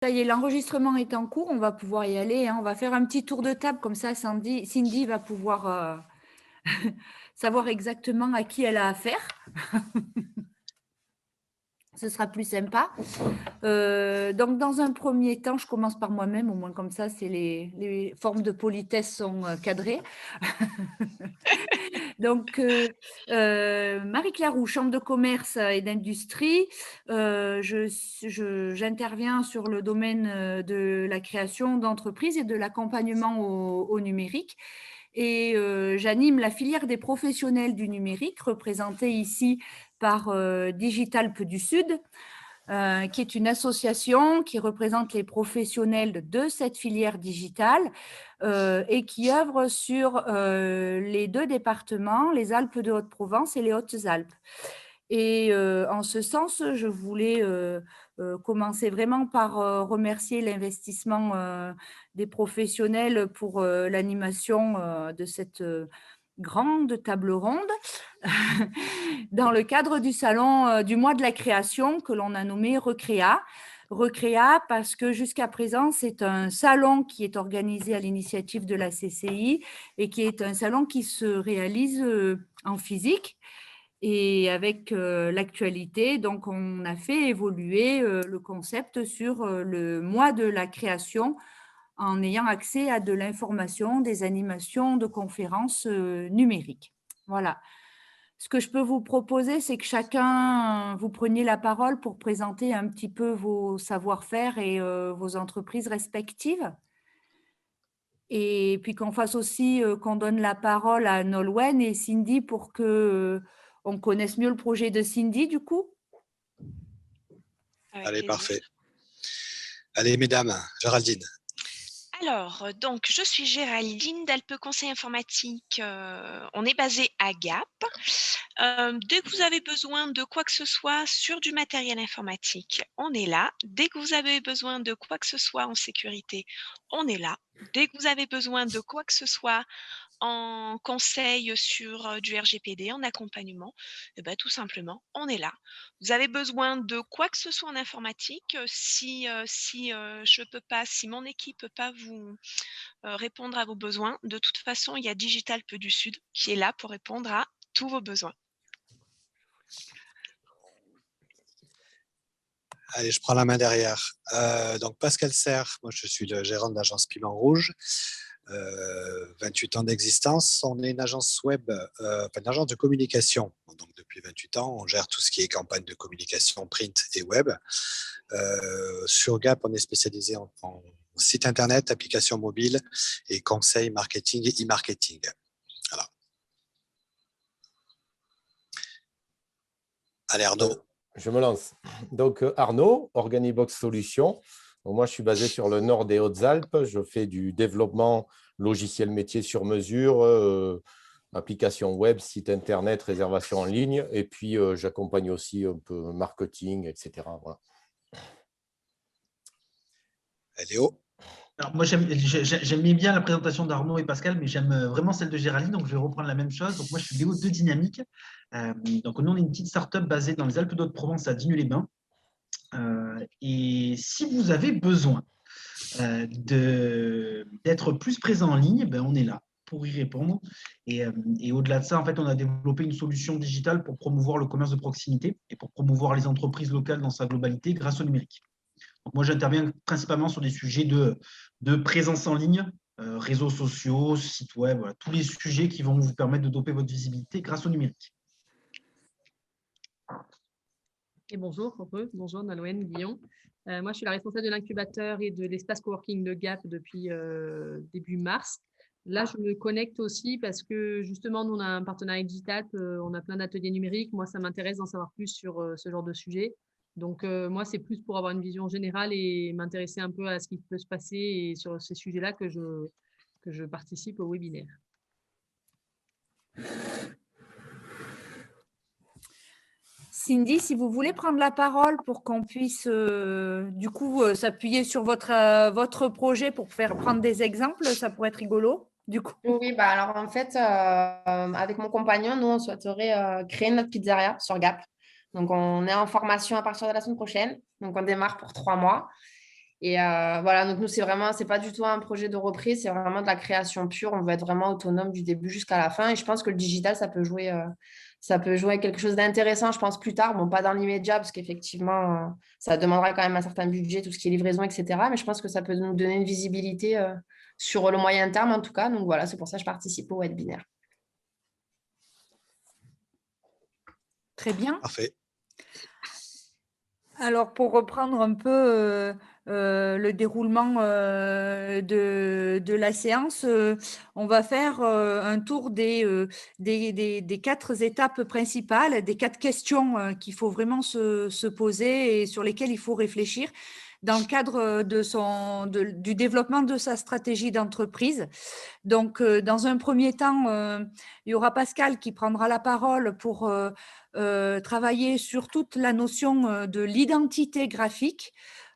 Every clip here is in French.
Ça y est, l'enregistrement est en cours, on va pouvoir y aller, hein. On va faire un petit tour de table, comme ça Cindy va pouvoir savoir exactement à qui elle a affaire. Ce sera plus sympa. Donc, dans un premier temps, je commence par moi-même, au moins comme ça, les formes de politesse sont cadrées. Donc, Marie-Claire Roux, Chambre de commerce et d'industrie. J'interviens sur le domaine de la création d'entreprises et de l'accompagnement au numérique. Et j'anime la filière des professionnels du numérique, représentée ici par Digitalp du Sud, qui est une association qui représente les professionnels de cette filière digitale et qui œuvre sur les deux départements, les Alpes de Haute-Provence et les Hautes-Alpes. Et en ce sens, je voulais commencer vraiment par remercier l'investissement des professionnels pour l'animation de cette grande table ronde dans le cadre du salon du mois de la création que l'on a nommé Recréa. Recréa parce que jusqu'à présent, c'est un salon qui est organisé à l'initiative de la CCI et qui est un salon qui se réalise en physique. Et avec l'actualité, donc on a fait évoluer le concept sur le mois de la création en ayant accès à de l'information, des animations de conférences numériques. Voilà. Ce que je peux vous proposer, c'est que chacun, vous preniez la parole pour présenter un petit peu vos savoir-faire et vos entreprises respectives. Et puis qu'on fasse aussi, qu'on donne la parole à Nolwenn et Cindy pour que on connaisse mieux le projet de Cindy, du coup. Avec Allez, plaisir. Parfait. Allez, mesdames, Géraldine. Alors, donc, je suis Géraldine d'Alpe Conseil Informatique. On est basé à Gap. Dès que vous avez besoin de quoi que ce soit sur du matériel informatique, on est là. Dès que vous avez besoin de quoi que ce soit en sécurité, on est là. Dès que vous avez besoin de quoi que ce soit en conseil sur du RGPD, en accompagnement, eh ben, tout simplement, on est là. Vous avez besoin de quoi que ce soit en informatique, si je peux pas, si mon équipe peut pas vous répondre à vos besoins, de toute façon, il y a Digitalp du Sud qui est là pour répondre à tous vos besoins. Allez, je prends la main derrière. Donc, Pascal Serre, moi je suis le gérant de l'agence Piment Rouge. 28 ans d'existence. On est une agence web, une agence de communication. Donc, depuis 28 ans, on gère tout ce qui est campagne de communication print et web. Sur Gap, on est spécialisé en site internet, application mobile et conseil marketing et e-marketing. Voilà. Allez, Arnaud. Je me lance. Donc, Arnaud, Organibox Solutions. Donc, moi, je suis basé sur le nord des Hautes-Alpes. Je fais du développement logiciel métier sur mesure, application web, site internet, réservation en ligne. Et puis, j'accompagne aussi un peu marketing, etc. Voilà. Léo. Alors, moi, j'aimais bien la présentation d'Arnaud et Pascal, mais j'aime vraiment celle de Géraldine, donc je vais reprendre la même chose. Donc, moi, je suis Léo de Dynamique. Donc, nous, on est une petite start-up basée dans les Alpes d'Haute-Provence à Digne-les-Bains. Et si vous avez besoin d'être plus présent en ligne, ben, on est là pour y répondre. Et au-delà de ça, en fait, on a développé une solution digitale pour promouvoir le commerce de proximité et pour promouvoir les entreprises locales dans sa globalité grâce au numérique. Donc, moi, j'interviens principalement sur des sujets de présence en ligne, réseaux sociaux, sites web, voilà, tous les sujets qui vont vous permettre de doper votre visibilité grâce au numérique. Et bonjour, bonjour Nolwenn Guillon. Moi, je suis la responsable de l'incubateur et de l'espace coworking de Gap depuis début mars. Là, je me connecte aussi parce que justement, nous, on a un partenariat digital, on a plein d'ateliers numériques. Moi, ça m'intéresse d'en savoir plus sur ce genre de sujet. Donc, moi, c'est plus pour avoir une vision générale et m'intéresser un peu à ce qui peut se passer et sur ces sujets-là que je participe au webinaire. Cindy, si vous voulez prendre la parole pour qu'on puisse du coup s'appuyer sur votre projet pour faire prendre des exemples, ça pourrait être rigolo. Du coup. Oui, bah alors en fait, avec mon compagnon, nous, on souhaiterait créer notre pizzeria sur Gap. Donc, on est en formation à partir de la semaine prochaine. Donc, on démarre pour 3 mois. Et voilà, donc nous, c'est pas du tout un projet de reprise, c'est vraiment de la création pure. On veut être vraiment autonome du début jusqu'à la fin. Et je pense que le digital, ça peut jouer quelque chose d'intéressant, je pense, plus tard. Bon, pas dans l'immédiat, parce qu'effectivement, ça demandera quand même un certain budget, tout ce qui est livraison, etc. Mais je pense que ça peut nous donner une visibilité sur le moyen terme, en tout cas. Donc voilà, c'est pour ça que je participe au webinaire. Très bien. Parfait. Alors, pour reprendre un peu le déroulement de la séance, on va faire un tour des 4 étapes principales, des 4 questions qu'il faut vraiment se poser et sur lesquelles il faut réfléchir dans le cadre du développement de sa stratégie d'entreprise. Donc, dans un premier temps, il y aura Pascal qui prendra la parole pour travailler sur toute la notion de l'identité graphique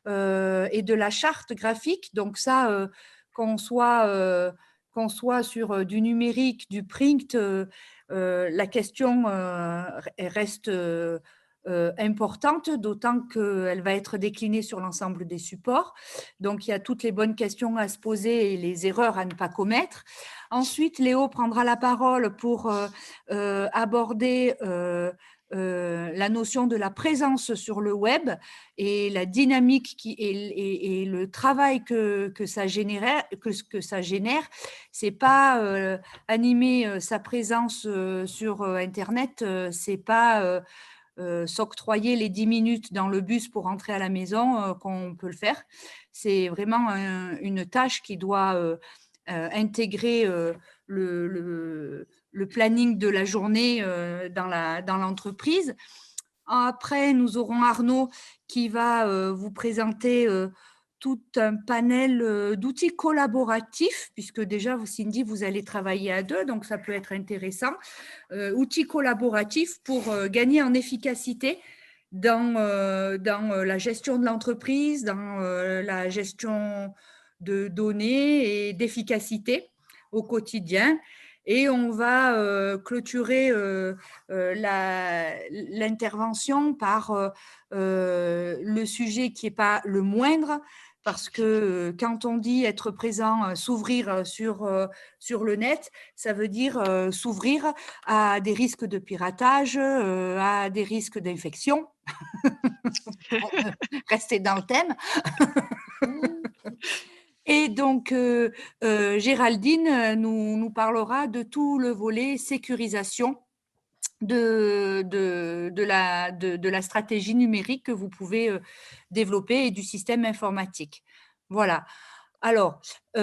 et de la charte graphique. Donc ça, qu'on soit sur du numérique, du print, la question reste importante, d'autant qu'elle va être déclinée sur l'ensemble des supports. Donc, il y a toutes les bonnes questions à se poser et les erreurs à ne pas commettre. Ensuite, Léo prendra la parole pour aborder la notion de la présence sur le web et la dynamique et le travail que ça génère. C'est pas animer sa présence sur Internet, c'est pas s'octroyer les 10 minutes dans le bus pour rentrer à la maison qu'on peut le faire. C'est vraiment une tâche qui doit intégrer le planning de la journée dans l'entreprise. Après, nous aurons Arnaud qui va vous présenter tout un panel d'outils collaboratifs, puisque déjà, Cindy, vous allez travailler à 2, donc ça peut être intéressant. Outils collaboratifs pour gagner en efficacité dans la gestion de l'entreprise, dans la gestion de données et d'efficacité au quotidien. Et on va clôturer l'intervention par le sujet qui n'est pas le moindre, parce que quand on dit être présent, s'ouvrir sur le net, ça veut dire s'ouvrir à des risques de piratage, à des risques d'infection. Rester dans le thème. Et donc, Géraldine nous parlera de tout le volet sécurisation de la stratégie numérique que vous pouvez développer et du système informatique. Voilà. Alors, vu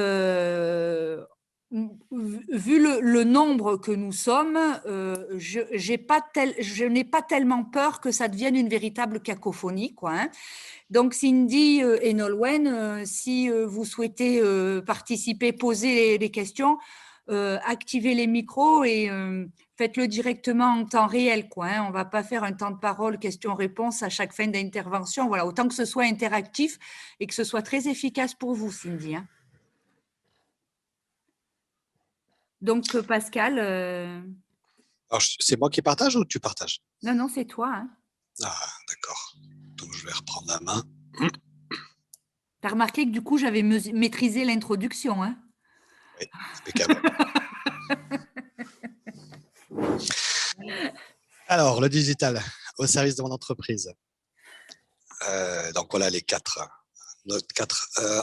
le nombre que nous sommes, je n'ai pas tellement peur que ça devienne une véritable cacophonie, quoi, hein. Donc, Cindy et Nolwenn, si vous souhaitez participer, poser les questions, activez les micros et faites-le directement en temps réel, quoi, hein. On ne va pas faire un temps de parole, questions-réponses à chaque fin d'intervention. Voilà, autant que ce soit interactif et que ce soit très efficace pour vous, Cindy, hein. Donc, Pascal… Alors, c'est moi qui partage ou tu partages? Non, c'est toi, hein. Ah, d'accord. Donc, je vais reprendre la main. Tu as remarqué que du coup, j'avais maîtrisé l'introduction, hein. Oui, impeccable. Alors, le digital au service de mon entreprise. Donc, voilà les quatre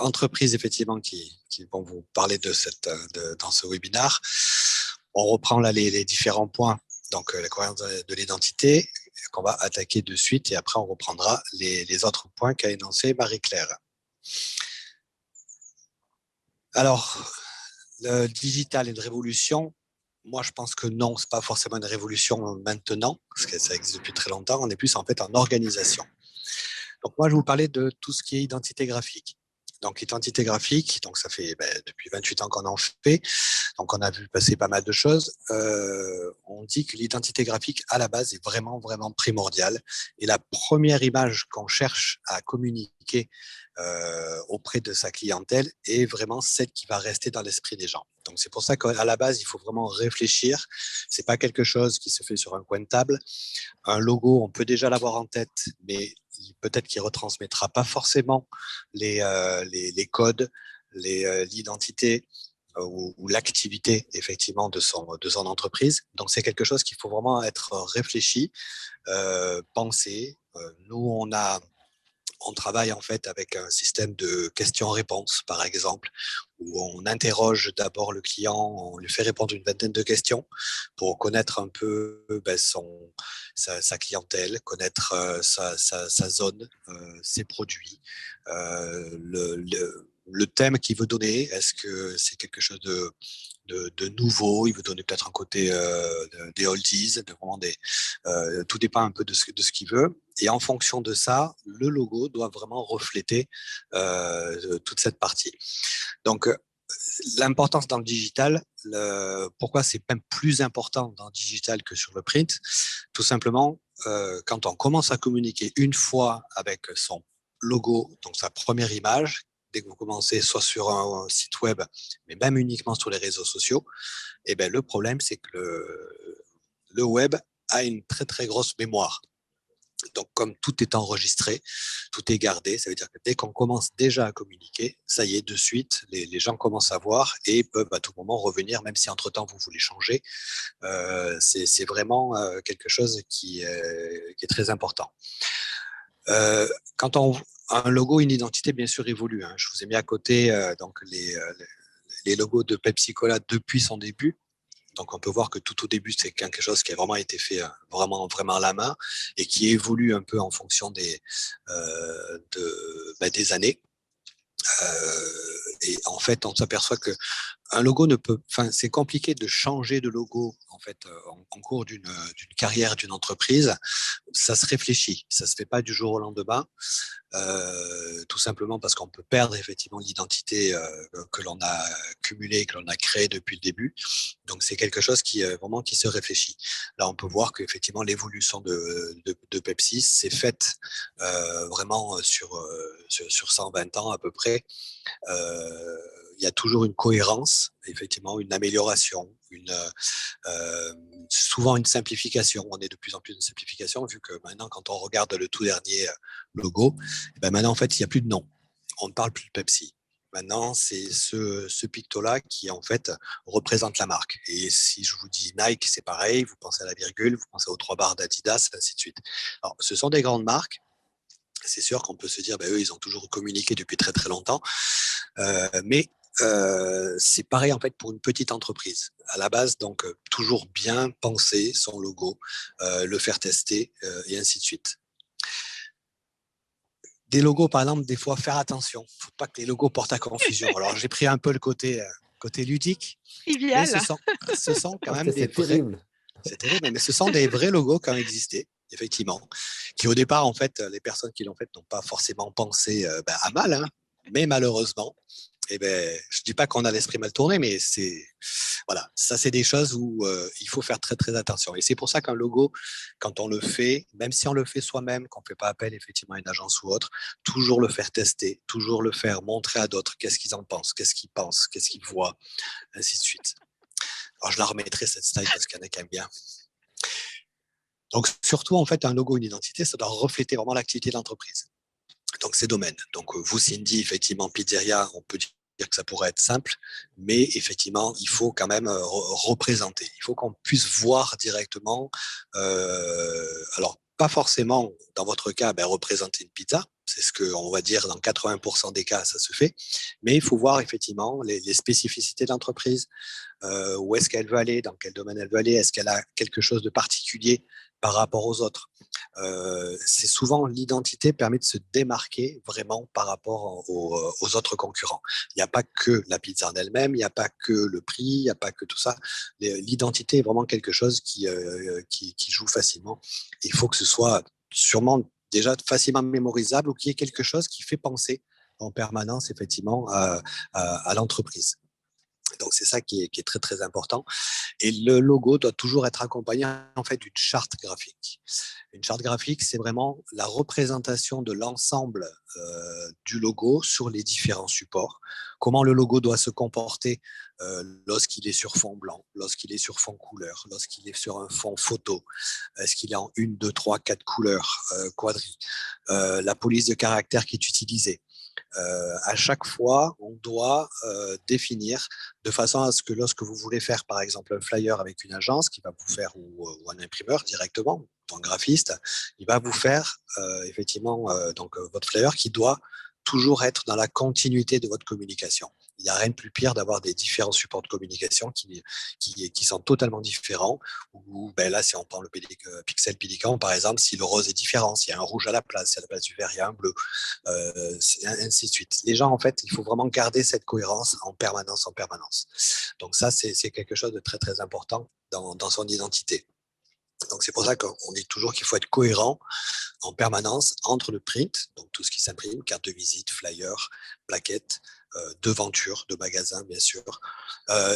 entreprises, effectivement, qui vont vous parler dans ce webinaire. On reprend là les différents points. Donc, la cohérence de l'identité qu'on va attaquer de suite et après, on reprendra les autres points qu'a énoncé Marie-Claire. Alors, le digital est une révolution. Moi, je pense que non, ce n'est pas forcément une révolution maintenant, parce que ça existe depuis très longtemps. On est plus en fait en organisation. Donc, moi, je vais vous parler de tout ce qui est identité graphique. Donc, identité graphique, donc ça fait depuis 28 ans qu'on en fait. Donc, on a vu passer pas mal de choses. On dit que l'identité graphique, à la base, est vraiment, vraiment primordiale. Et la première image qu'on cherche à communiquer auprès de sa clientèle est vraiment celle qui va rester dans l'esprit des gens. Donc, c'est pour ça qu'à la base, il faut vraiment réfléchir. Ce n'est pas quelque chose qui se fait sur un coin de table. Un logo, on peut déjà l'avoir en tête, mais peut-être qu'il ne retransmettra pas forcément les codes, l'identité ou l'activité effectivement de son entreprise. Donc, c'est quelque chose qu'il faut vraiment être réfléchi, pensé. Nous, on travaille en fait avec un système de questions-réponses, par exemple, où on interroge d'abord le client, on lui fait répondre une vingtaine de questions pour connaître un peu sa clientèle, connaître sa zone, ses produits, le thème qu'il veut donner. Est-ce que c'est quelque chose de nouveau? Il veut donner peut-être un côté des oldies, tout dépend un peu de ce qu'il veut. Et en fonction de ça, le logo doit vraiment refléter toute cette partie. Donc, l'importance dans le digital, pourquoi c'est même plus important dans le digital que sur le print? Tout simplement, quand on commence à communiquer une fois avec son logo, donc sa première image, dès que vous commencez soit sur un site web, mais même uniquement sur les réseaux sociaux, et ben, le problème, c'est que le web a une très, très grosse mémoire. Donc, comme tout est enregistré, tout est gardé, ça veut dire que dès qu'on commence déjà à communiquer, ça y est, de suite, les gens commencent à voir et peuvent à tout moment revenir, même si entre-temps, vous voulez changer. C'est vraiment quelque chose qui est très important. Quand un logo, une identité, bien sûr, évolue. Je vous ai mis à côté donc les logos de Pepsi Cola depuis son début. Donc, on peut voir que tout au début, c'est quelque chose qui a vraiment été fait vraiment à la main et qui évolue un peu en fonction des années. Et en fait, on s'aperçoit que un logo c'est compliqué de changer de logo en fait en cours d'une carrière d'une entreprise. Ça se réfléchit, ça se fait pas du jour au lendemain. Tout simplement parce qu'on peut perdre effectivement l'identité que l'on a cumulée, que l'on a créée depuis le début. Donc c'est quelque chose qui se réfléchit. Là, on peut voir qu'effectivement l'évolution de Pepsi s'est faite vraiment sur 120 ans à peu près. Il y a toujours une cohérence, effectivement, une amélioration, souvent une simplification. On est de plus en plus de simplification, vu que maintenant, quand on regarde le tout dernier logo, ben maintenant, en fait, il n'y a plus de nom. On ne parle plus de Pepsi. Maintenant, c'est ce picto-là qui, en fait, représente la marque. Et si je vous dis Nike, c'est pareil, vous pensez à la virgule, vous pensez aux 3 barres d'Adidas, ainsi de suite. Alors, ce sont des grandes marques. C'est sûr qu'on peut se dire, eux, ils ont toujours communiqué depuis très, très longtemps. Mais c'est pareil en fait pour une petite entreprise. À la base, donc toujours bien penser son logo, le faire tester et ainsi de suite. Des logos, par exemple, des fois faire attention. Il ne faut pas que les logos portent à confusion. Alors j'ai pris un peu le côté ludique, mais ce sont quand même des vrais. C'est terrible, mais ce sont des vrais logos qui ont existé, effectivement, qui au départ, en fait, les personnes qui l'ont fait n'ont pas forcément pensé à mal, mais malheureusement, je ne dis pas qu'on a l'esprit mal tourné, mais voilà, ça c'est des choses où il faut faire très très attention. Et c'est pour ça qu'un logo, quand on le fait, même si on le fait soi-même, qu'on ne fait pas appel effectivement à une agence ou autre, toujours le faire tester, toujours le faire montrer à d'autres qu'est-ce qu'ils en pensent, qu'est-ce qu'ils pensent, qu'est-ce qu'ils voient, ainsi de suite. Alors je la remettrai cette slide parce qu'il y en a qui aiment bien. Donc surtout en fait un logo, une identité, ça doit refléter vraiment l'activité de l'entreprise. Donc ces domaines. Donc vous Cindy, effectivement pizzeria, on peut dire que ça pourrait être simple, mais effectivement, il faut quand même représenter. Il faut qu'on puisse voir directement, alors pas forcément, dans votre cas, représenter une pizza, c'est ce qu'on va dire dans 80% des cas, ça se fait, mais il faut voir effectivement les spécificités de l'entreprise, où est-ce qu'elle veut aller, dans quel domaine elle veut aller, est-ce qu'elle a quelque chose de particulier par rapport aux autres. C'est souvent l'identité permet de se démarquer vraiment par rapport aux autres concurrents. Il n'y a pas que la pizza en elle-même, il n'y a pas que le prix, il n'y a pas que tout ça. L'identité est vraiment quelque chose qui joue facilement. Il faut que ce soit sûrement déjà facilement mémorisable ou qu'il y ait quelque chose qui fait penser en permanence effectivement à l'entreprise. Donc, c'est ça qui est très, très important. Et le logo doit toujours être accompagné en fait d'une charte graphique. Une charte graphique, c'est vraiment la représentation de l'ensemble du logo sur les différents supports. Comment le logo doit se comporter lorsqu'il est sur fond blanc, lorsqu'il est sur fond couleur, lorsqu'il est sur un fond photo, est-ce qu'il est en 1, 2, 3, 4 couleurs, quadri, la police de caractère qui est utilisée. À chaque fois, on doit définir de façon à ce que lorsque vous voulez faire, par exemple, un flyer avec une agence qui va vous faire, ou un imprimeur directement, ou un graphiste, il va vous faire effectivement votre flyer qui doit toujours être dans la continuité de votre communication. Il n'y a rien de plus pire d'avoir des différents supports de communication qui sont totalement différents. Ou là, si on prend le pixel Pélican, par exemple, si le rose est différent, s'il y a un rouge à la place, si à la place du vert, il y a un bleu, ainsi de suite. Les gens, en fait, il faut vraiment garder cette cohérence en permanence, en permanence. Donc ça, c'est quelque chose de très, très important dans son identité. Donc c'est pour ça qu'on dit toujours qu'il faut être cohérent en permanence entre le print, donc tout ce qui s'imprime, carte de visite, flyer, plaquettes, devanture de magasin bien sûr,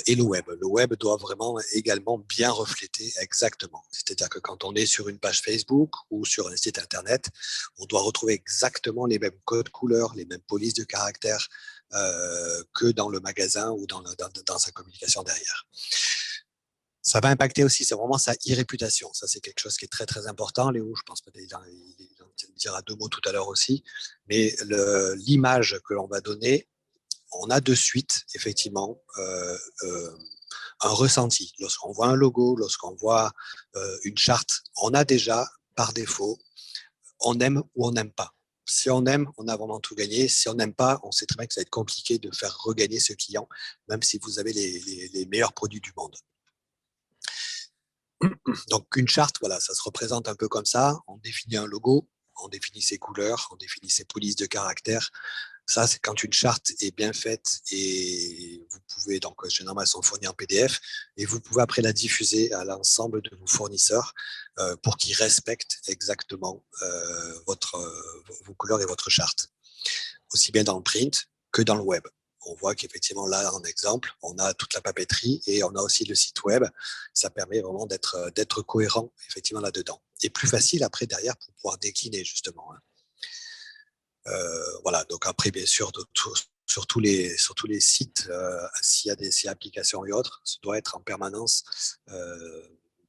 et le web. Le web doit vraiment également bien refléter exactement. C'est-à-dire que quand on est sur une page Facebook ou sur un site internet, on doit retrouver exactement les mêmes codes couleurs, les mêmes polices de caractères que dans le magasin ou dans sa communication derrière. Ça va impacter aussi, c'est vraiment sa e-réputation. Ça, c'est quelque chose qui est très, très important. Léo, je pense qu'il dira 2 mots tout à l'heure aussi. Mais l'image que l'on va donner, on a de suite, effectivement, un ressenti. Lorsqu'on voit un logo, lorsqu'on voit une charte, on a déjà, par défaut, on aime ou on n'aime pas. Si on aime, on a vraiment tout gagné. Si on n'aime pas, on sait très bien que ça va être compliqué de faire regagner ce client, même si vous avez les meilleurs produits du monde. Donc une charte, voilà, ça se représente un peu comme ça. On définit un logo, on définit ses couleurs, on définit ses polices de caractère. Ça, c'est quand une charte est bien faite et vous pouvez, donc généralement, elles sont fournies en PDF et vous pouvez après la diffuser à l'ensemble de vos fournisseurs pour qu'ils respectent exactement vos couleurs et votre charte. Aussi bien dans le print que dans le web. On voit qu'effectivement, là, en exemple, on a toute la papeterie et on a aussi le site web. Ça permet vraiment d'être cohérent, effectivement, là-dedans. Et plus facile, après, derrière, pour pouvoir décliner, justement. Voilà, donc après, bien sûr, sur tous les sites, s'il y a des applications et autres, ça doit être en permanence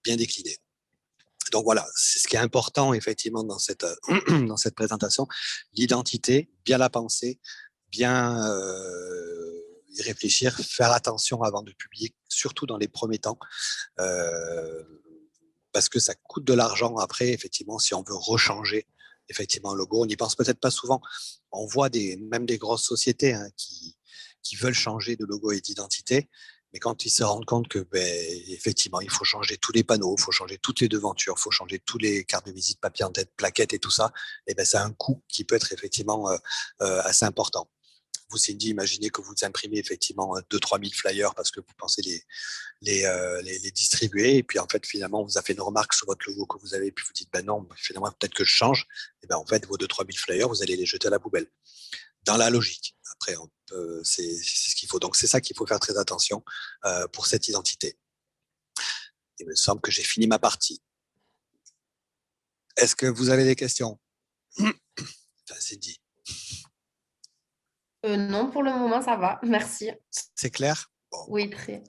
bien décliné. Donc voilà, c'est ce qui est important, effectivement, dans cette présentation. L'identité, bien la penser, bien y réfléchir, faire attention avant de publier, surtout dans les premiers temps, parce que ça coûte de l'argent après, effectivement, si on veut rechanger effectivement un logo. On n'y pense peut-être pas souvent. On voit même des grosses sociétés qui veulent changer de logo et d'identité, mais quand ils se rendent compte que, effectivement, il faut changer tous les panneaux, il faut changer toutes les devantures, il faut changer tous les cartes de visite, papier en tête, plaquettes et tout ça, et ça a un coût qui peut être effectivement assez important. Vous, Cindy, imaginez que vous imprimez effectivement 2-3 000 flyers parce que vous pensez les distribuer, et puis en fait, finalement, on vous a fait une remarque sur votre logo que vous avez, et puis vous dites, non, finalement, peut-être que je change, et en fait, vos 2-3 000 flyers, vous allez les jeter à la poubelle. Dans la logique. Après, c'est ce qu'il faut. Donc, c'est ça qu'il faut faire très attention pour cette identité. Il me semble que j'ai fini ma partie. Est-ce que vous avez des questions? Enfin, c'est dit. Non, pour le moment, ça va. Merci. C'est clair? Bon. Oui, très.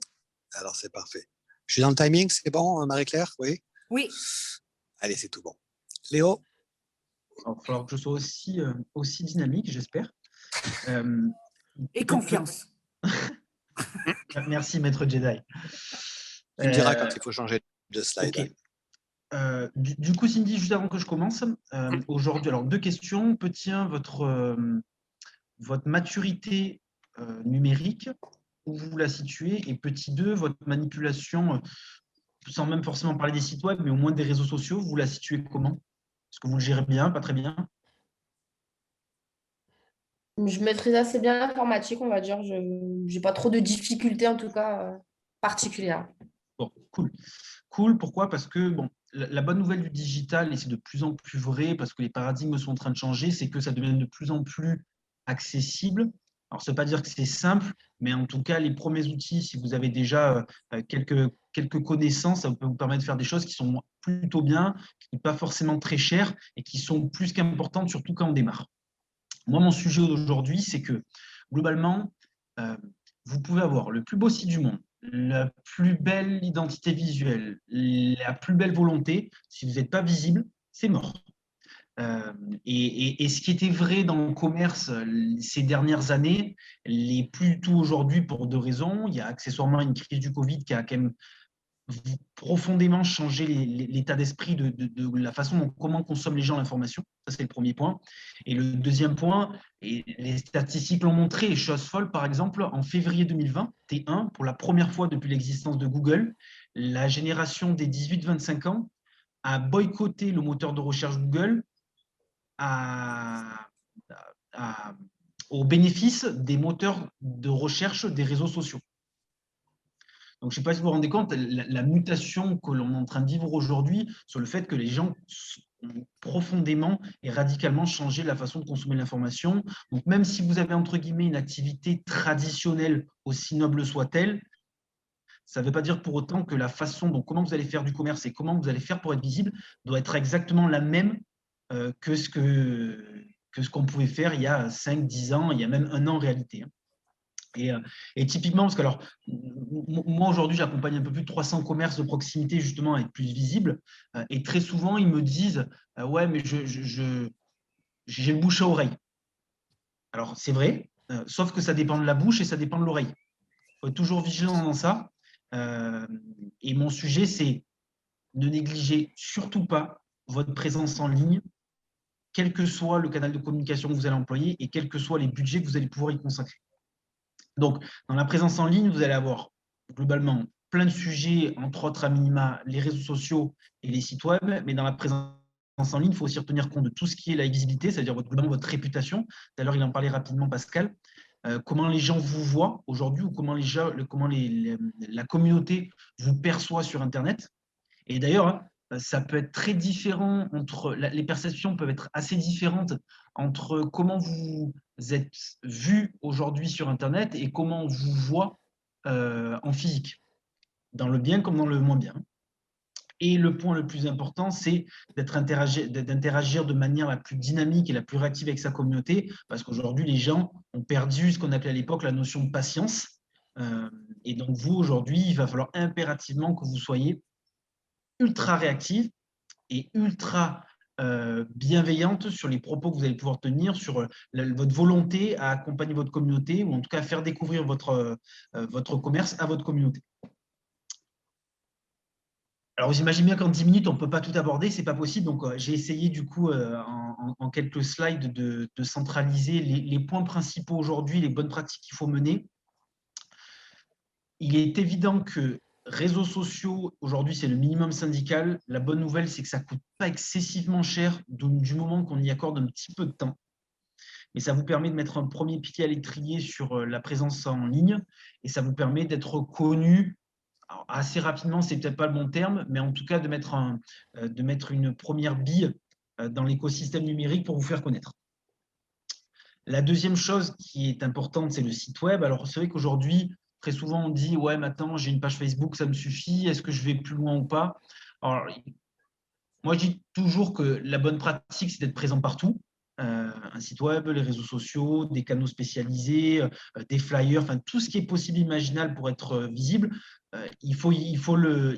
Alors, c'est parfait. Je suis dans le timing, c'est bon, Marie-Claire? Oui? Oui. Allez, c'est tout bon. Léo? Il va falloir que je sois aussi dynamique, j'espère. Et confiance. Merci, Maître Jedi. Tu me diras quand il faut changer de slide. Okay. Du coup, Cindy, juste avant que je commence, aujourd'hui, alors 2 questions. Petit 1, votre maturité numérique, où vous la situez, et petit 2, votre manipulation, sans même forcément parler des sites web, mais au moins des réseaux sociaux, vous la situez comment? Est-ce que vous le gérez bien, pas très bien? Je maîtrise assez bien l'informatique, on va dire. Je n'ai pas trop de difficultés, en tout cas, particulières. Bon, cool. Cool, pourquoi? Parce que bon, la bonne nouvelle du digital, et c'est de plus en plus vrai, parce que les paradigmes sont en train de changer, c'est que ça devient de plus en plus accessible Alors, ça ne veut pas dire que c'est simple, mais en tout cas, les premiers outils, si vous avez déjà quelques connaissances, ça peut vous permettre de faire des choses qui sont plutôt bien, qui ne coûtent pas forcément très cher et qui sont plus qu'importantes, surtout quand on démarre. Moi, mon sujet d'aujourd'hui, c'est que globalement, vous pouvez avoir le plus beau site du monde, la plus belle identité visuelle, la plus belle volonté. Si vous n'êtes pas visible, c'est mort. Et ce qui était vrai dans le commerce ces dernières années l'est plus du tout aujourd'hui pour deux raisons. Il y a accessoirement une crise du Covid qui a quand même profondément changé l'état d'esprit de la façon dont comment consomment les gens l'information. Ça, c'est le premier point. Et le deuxième point, et les statistiques l'ont montré, et chose folle, par exemple, en février 2021, pour la première fois depuis l'existence de Google, la génération des 18-25 ans a boycotté le moteur de recherche Google au bénéfice des moteurs de recherche des réseaux sociaux. Donc, je ne sais pas si vous vous rendez compte, la mutation que l'on est en train de vivre aujourd'hui sur le fait que les gens ont profondément et radicalement changé la façon de consommer l'information. Donc, même si vous avez, entre guillemets, une activité traditionnelle, aussi noble soit-elle, ça ne veut pas dire pour autant que la façon dont comment vous allez faire du commerce et comment vous allez faire pour être visible doit être exactement la même que ce qu'on pouvait faire il y a 5, 10 ans, il y a même un an en réalité. Et typiquement, parce que alors, moi aujourd'hui, j'accompagne un peu plus de 300 commerces de proximité justement à être plus visibles. Et très souvent, ils me disent ouais, mais j'ai le bouche à oreille. Alors, c'est vrai, sauf que ça dépend de la bouche et ça dépend de l'oreille. Il faut être toujours vigilant dans ça. Et mon sujet, c'est ne négligez surtout pas votre présence en ligne, quel que soit le canal de communication que vous allez employer et quels que soient les budgets que vous allez pouvoir y consacrer. Donc, dans la présence en ligne, vous allez avoir globalement plein de sujets, entre autres à minima, les réseaux sociaux et les sites web, mais dans la présence en ligne, il faut aussi retenir compte de tout ce qui est la visibilité, c'est-à-dire globalement votre réputation. Tout à l'heure, il en parlait rapidement, Pascal. Comment les gens vous voient aujourd'hui ou comment la communauté vous perçoit sur Internet. Et d'ailleurs, ça peut être très différent les perceptions peuvent être assez différentes entre comment vous êtes vu aujourd'hui sur Internet et comment on vous voit en physique, dans le bien comme dans le moins bien. Et le point le plus important, c'est d'interagir de manière la plus dynamique et la plus réactive avec sa communauté, parce qu'aujourd'hui, les gens ont perdu ce qu'on appelait à l'époque la notion de patience. Et donc, vous, aujourd'hui, il va falloir impérativement que vous soyez ultra réactive et ultra bienveillante sur les propos que vous allez pouvoir tenir, sur votre volonté à accompagner votre communauté ou en tout cas à faire découvrir votre commerce à votre communauté. Alors, vous imaginez bien qu'en 10 minutes, on ne peut pas tout aborder, ce n'est pas possible. Donc, j'ai essayé du coup en quelques slides de centraliser les points principaux aujourd'hui, les bonnes pratiques qu'il faut mener. Il est évident que réseaux sociaux, aujourd'hui, c'est le minimum syndical. La bonne nouvelle, c'est que ça ne coûte pas excessivement cher du moment qu'on y accorde un petit peu de temps. Mais ça vous permet de mettre un premier pied à l'étrier sur la présence en ligne et ça vous permet d'être connu. Alors, assez rapidement, c'est peut-être pas le bon terme, mais en tout cas de mettre une première bille dans l'écosystème numérique pour vous faire connaître. La deuxième chose qui est importante, c'est le site web. Alors, c'est vrai qu'aujourd'hui, très souvent, on dit « Ouais, maintenant, j'ai une page Facebook, ça me suffit. Est-ce que je vais plus loin ou pas ?» Alors, moi, je dis toujours que la bonne pratique, c'est d'être présent partout. Un site web, les réseaux sociaux, des canaux spécialisés, des flyers, enfin tout ce qui est possible imaginable pour être visible, il faut le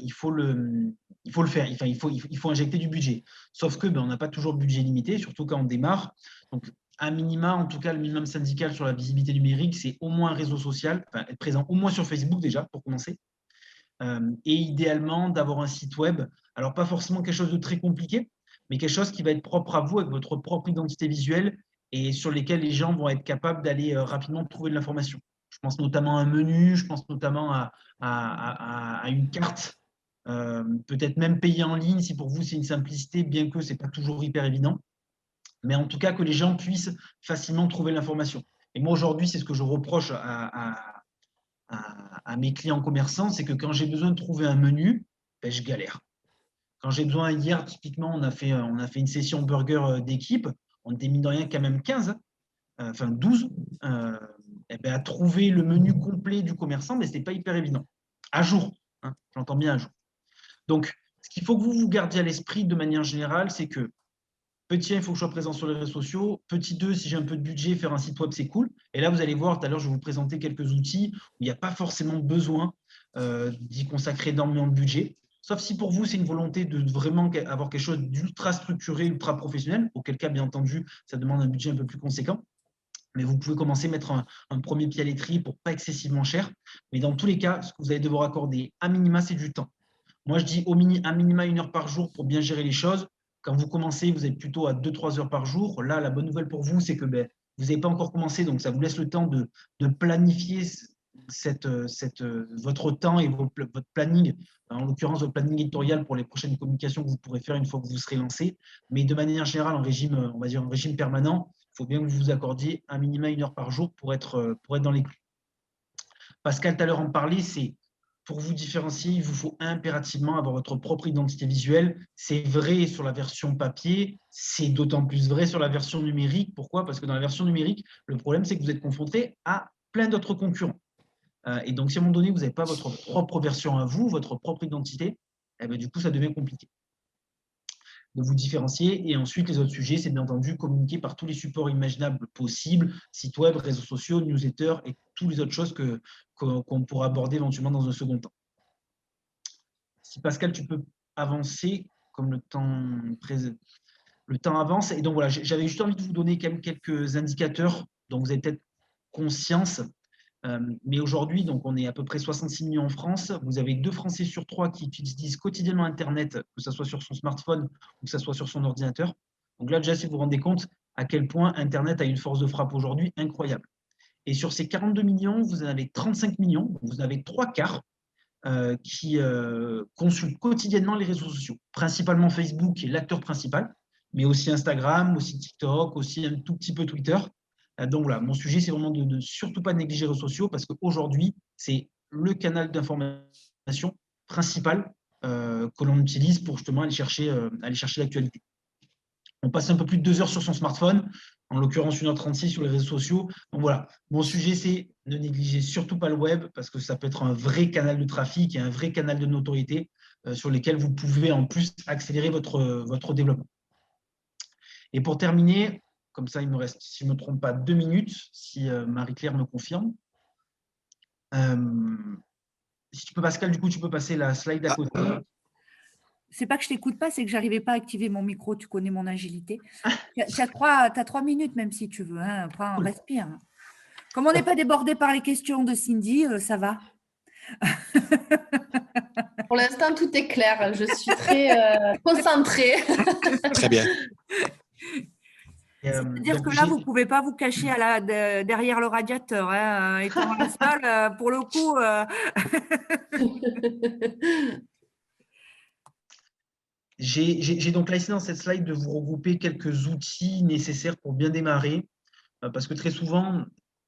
faire, enfin, il faut injecter du budget. Sauf que on n'a pas toujours de budget limité, surtout quand on démarre. Donc, à minima, en tout cas, le minimum syndical sur la visibilité numérique, c'est au moins un réseau social, enfin, être présent au moins sur Facebook déjà, pour commencer. Et idéalement, d'avoir un site web, alors pas forcément quelque chose de très compliqué, mais quelque chose qui va être propre à vous, avec votre propre identité visuelle et sur lesquels les gens vont être capables d'aller rapidement trouver de l'information. Je pense notamment à un menu, je pense notamment à une carte, peut-être même payer en ligne si pour vous c'est une simplicité, bien que ce n'est pas toujours hyper évident. Mais en tout cas, que les gens puissent facilement trouver l'information. Et moi, aujourd'hui, c'est ce que je reproche à mes clients commerçants, c'est que quand j'ai besoin de trouver un menu, je galère. Quand j'ai besoin, hier, typiquement, on a fait une session burger d'équipe. On était mine de rien quand même 15, enfin 12. à trouver le menu complet du commerçant, mais ce n'est pas hyper évident. À jour, hein, j'entends bien à jour. Donc, ce qu'il faut que vous vous gardiez à l'esprit de manière générale, c'est que petit 1, il faut que je sois présent sur les réseaux sociaux. Petit 2, si j'ai un peu de budget, faire un site web, c'est cool. Et là, vous allez voir, tout à l'heure, je vais vous présenter quelques outils où il n'y a pas forcément besoin d'y consacrer énormément de budget. Sauf si pour vous, c'est une volonté de vraiment avoir quelque chose d'ultra structuré, ultra professionnel, auquel cas, bien entendu, ça demande un budget un peu plus conséquent. Mais vous pouvez commencer à mettre un premier pied à l'étrier pour pas excessivement cher. Mais dans tous les cas, ce que vous allez devoir accorder à minima, c'est du temps. Moi, je dis à minima 1 heure par jour pour bien gérer les choses. Quand vous commencez, vous êtes plutôt à 2-3 heures par jour. Là, la bonne nouvelle pour vous, c'est que vous n'avez pas encore commencé, donc ça vous laisse le temps de planifier votre temps et votre planning, en l'occurrence votre planning éditorial pour les prochaines communications que vous pourrez faire une fois que vous serez lancé. Mais de manière générale, en régime, on va dire en régime permanent, il faut bien que vous vous accordiez à minima 1 heure par jour pour être dans les clous. Pascal, tout à l'heure, en parlait, c'est pour vous différencier, il vous faut impérativement avoir votre propre identité visuelle. C'est vrai sur la version papier, c'est d'autant plus vrai sur la version numérique. Pourquoi? Parce que dans la version numérique, le problème, c'est que vous êtes confronté à plein d'autres concurrents. Et donc, si à un moment donné, vous n'avez pas votre propre version à vous, votre propre identité, du coup, ça devient compliqué de vous différencier. Et ensuite, les autres sujets, c'est bien entendu communiquer par tous les supports imaginables possibles, sites web, réseaux sociaux, newsletters et toutes les autres choses qu'on pourra aborder éventuellement dans un second temps. Si Pascal, tu peux avancer comme le temps avance. Et donc voilà, j'avais juste envie de vous donner quand même quelques indicateurs dont vous avez peut-être conscience. Mais aujourd'hui, donc on est à peu près 66 millions en France. Vous avez 2 Français sur 3 qui utilisent quotidiennement Internet, que ce soit sur son smartphone ou que ce soit sur son ordinateur. Donc là, déjà, si vous vous rendez compte à quel point Internet a une force de frappe aujourd'hui incroyable. Et sur ces 42 millions, vous en avez 35 millions, vous en avez 3/4 qui consultent quotidiennement les réseaux sociaux, principalement Facebook qui est l'acteur principal, mais aussi Instagram, aussi TikTok, aussi un tout petit peu Twitter. Donc voilà, mon sujet, c'est vraiment de surtout pas négliger les réseaux sociaux parce qu'aujourd'hui, c'est le canal d'information principal que l'on utilise pour justement aller chercher l'actualité. On passe un peu plus de 2 heures sur son smartphone, en l'occurrence 1h36 sur les réseaux sociaux. Donc voilà, mon sujet, c'est ne négligez surtout pas le web parce que ça peut être un vrai canal de trafic et un vrai canal de notoriété sur lesquels vous pouvez en plus accélérer votre développement. Et pour terminer, comme ça, il me reste, si je ne me trompe pas, 2 minutes, si Marie-Claire me confirme. Si tu peux, Pascal, du coup, tu peux passer la slide à côté. C'est pas que je t'écoute pas, c'est que j'arrivais pas à activer mon micro. Tu connais mon agilité. Tu as 3 minutes, même si tu veux. Hein. Prends, respire. Comme on n'est pas débordé par les questions de Cindy, ça va. Pour l'instant, tout est clair. Je suis très concentrée. Très bien. C'est-à-dire que là, vous ne pouvez pas vous cacher derrière le radiateur. Hein, étant dans la salle, pour le coup… J'ai donc essayé dans cette slide de vous regrouper quelques outils nécessaires pour bien démarrer. Parce que très souvent,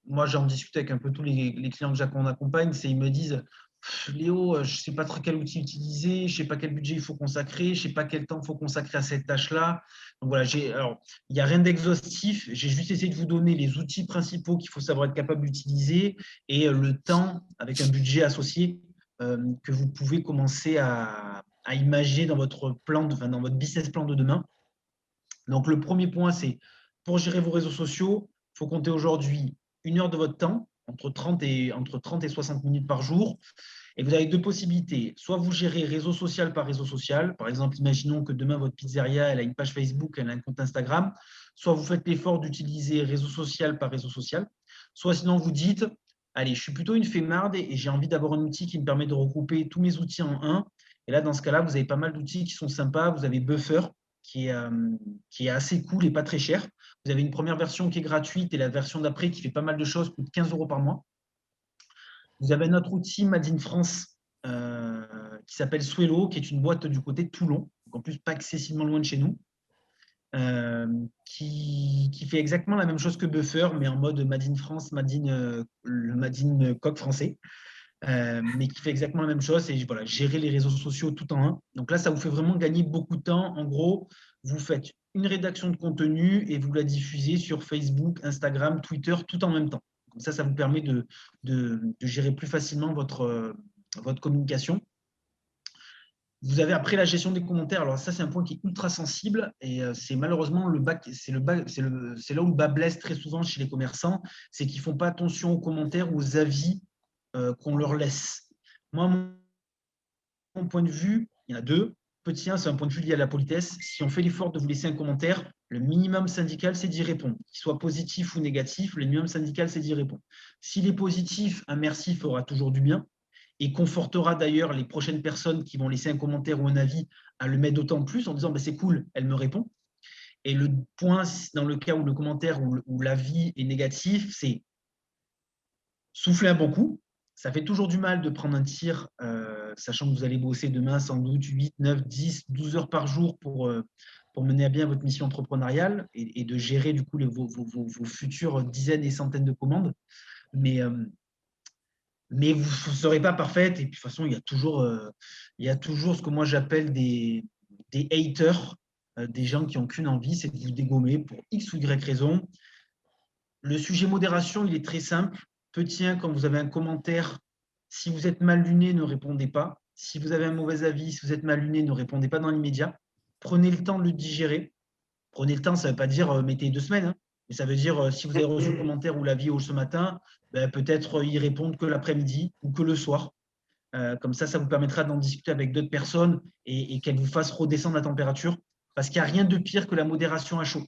moi, j'en discute avec un peu tous les clients que qu'on accompagne, ils me disent « Léo, je ne sais pas trop quel outil utiliser, je ne sais pas quel budget il faut consacrer, je ne sais pas quel temps il faut consacrer à cette tâche-là. » Donc voilà, il n'y a rien d'exhaustif. J'ai juste essayé de vous donner les outils principaux qu'il faut savoir être capable d'utiliser et le temps avec un budget associé que vous pouvez commencer à imaginer dans votre dans votre business plan de demain. Donc, le premier point, c'est pour gérer vos réseaux sociaux, il faut compter aujourd'hui 1 heure de votre temps, entre 30 et 60 minutes par jour. Et vous avez 2 possibilités. Soit vous gérez réseau social par réseau social. Par exemple, imaginons que demain, votre pizzeria, elle a une page Facebook, elle a un compte Instagram. Soit vous faites l'effort d'utiliser réseau social par réseau social. Soit sinon, vous dites, allez, je suis plutôt une flemmarde et j'ai envie d'avoir un outil qui me permet de regrouper tous mes outils en un. Et là, dans ce cas-là, vous avez pas mal d'outils qui sont sympas. Vous avez Buffer, qui est assez cool et pas très cher. Vous avez une première version qui est gratuite et la version d'après qui fait pas mal de choses, coûte 15 € par mois. Vous avez notre outil Made in France qui s'appelle Swello, qui est une boîte du côté de Toulon, donc en plus pas excessivement loin de chez nous, qui fait exactement la même chose que Buffer, mais en mode Made in France, le Made in coq français. Mais qui fait exactement la même chose, c'est voilà, gérer les réseaux sociaux tout en un. Donc là, ça vous fait vraiment gagner beaucoup de temps. En gros, vous faites une rédaction de contenu et vous la diffusez sur Facebook, Instagram, Twitter, tout en même temps. Comme ça vous permet de gérer plus facilement votre communication. Vous avez après la gestion des commentaires. Alors ça, c'est un point qui est ultra sensible et c'est malheureusement c'est là où le bas blesse très souvent chez les commerçants, c'est qu'ils ne font pas attention aux commentaires ou aux avis qu'on leur laisse. Moi, mon point de vue, il y en a deux. Petit 1, c'est un point de vue lié à la politesse. Si on fait l'effort de vous laisser un commentaire, le minimum syndical, c'est d'y répondre. Qu'il soit positif ou négatif, le minimum syndical, c'est d'y répondre. S'il est positif, un merci fera toujours du bien et confortera d'ailleurs les prochaines personnes qui vont laisser un commentaire ou un avis à le mettre d'autant plus en disant c'est cool, elle me répond. Et le point, dans le cas où le commentaire ou l'avis est négatif, c'est souffler un bon coup. Ça fait toujours du mal de prendre un tir, sachant que vous allez bosser demain sans doute 8, 9, 10, 12 heures par jour pour mener à bien votre mission entrepreneuriale et de gérer du coup vos futures dizaines et centaines de commandes. Mais vous ne serez pas parfaite. Et puis de toute façon, il y a toujours ce que moi j'appelle des haters, des gens qui n'ont qu'une envie, c'est de vous dégommer pour X ou Y raison. Le sujet modération, il est très simple. Petit 1, quand vous avez un commentaire, si vous êtes mal luné, ne répondez pas. Si vous avez un mauvais avis, si vous êtes mal luné, ne répondez pas dans l'immédiat. Prenez le temps de le digérer. Prenez le temps, ça ne veut pas dire mettez 2 semaines, hein, mais ça veut dire si vous avez reçu le commentaire ou l'avis ce matin, peut-être y répondre que l'après-midi ou que le soir. Comme ça vous permettra d'en discuter avec d'autres personnes et qu'elles vous fassent redescendre la température. Parce qu'il n'y a rien de pire que la modération à chaud.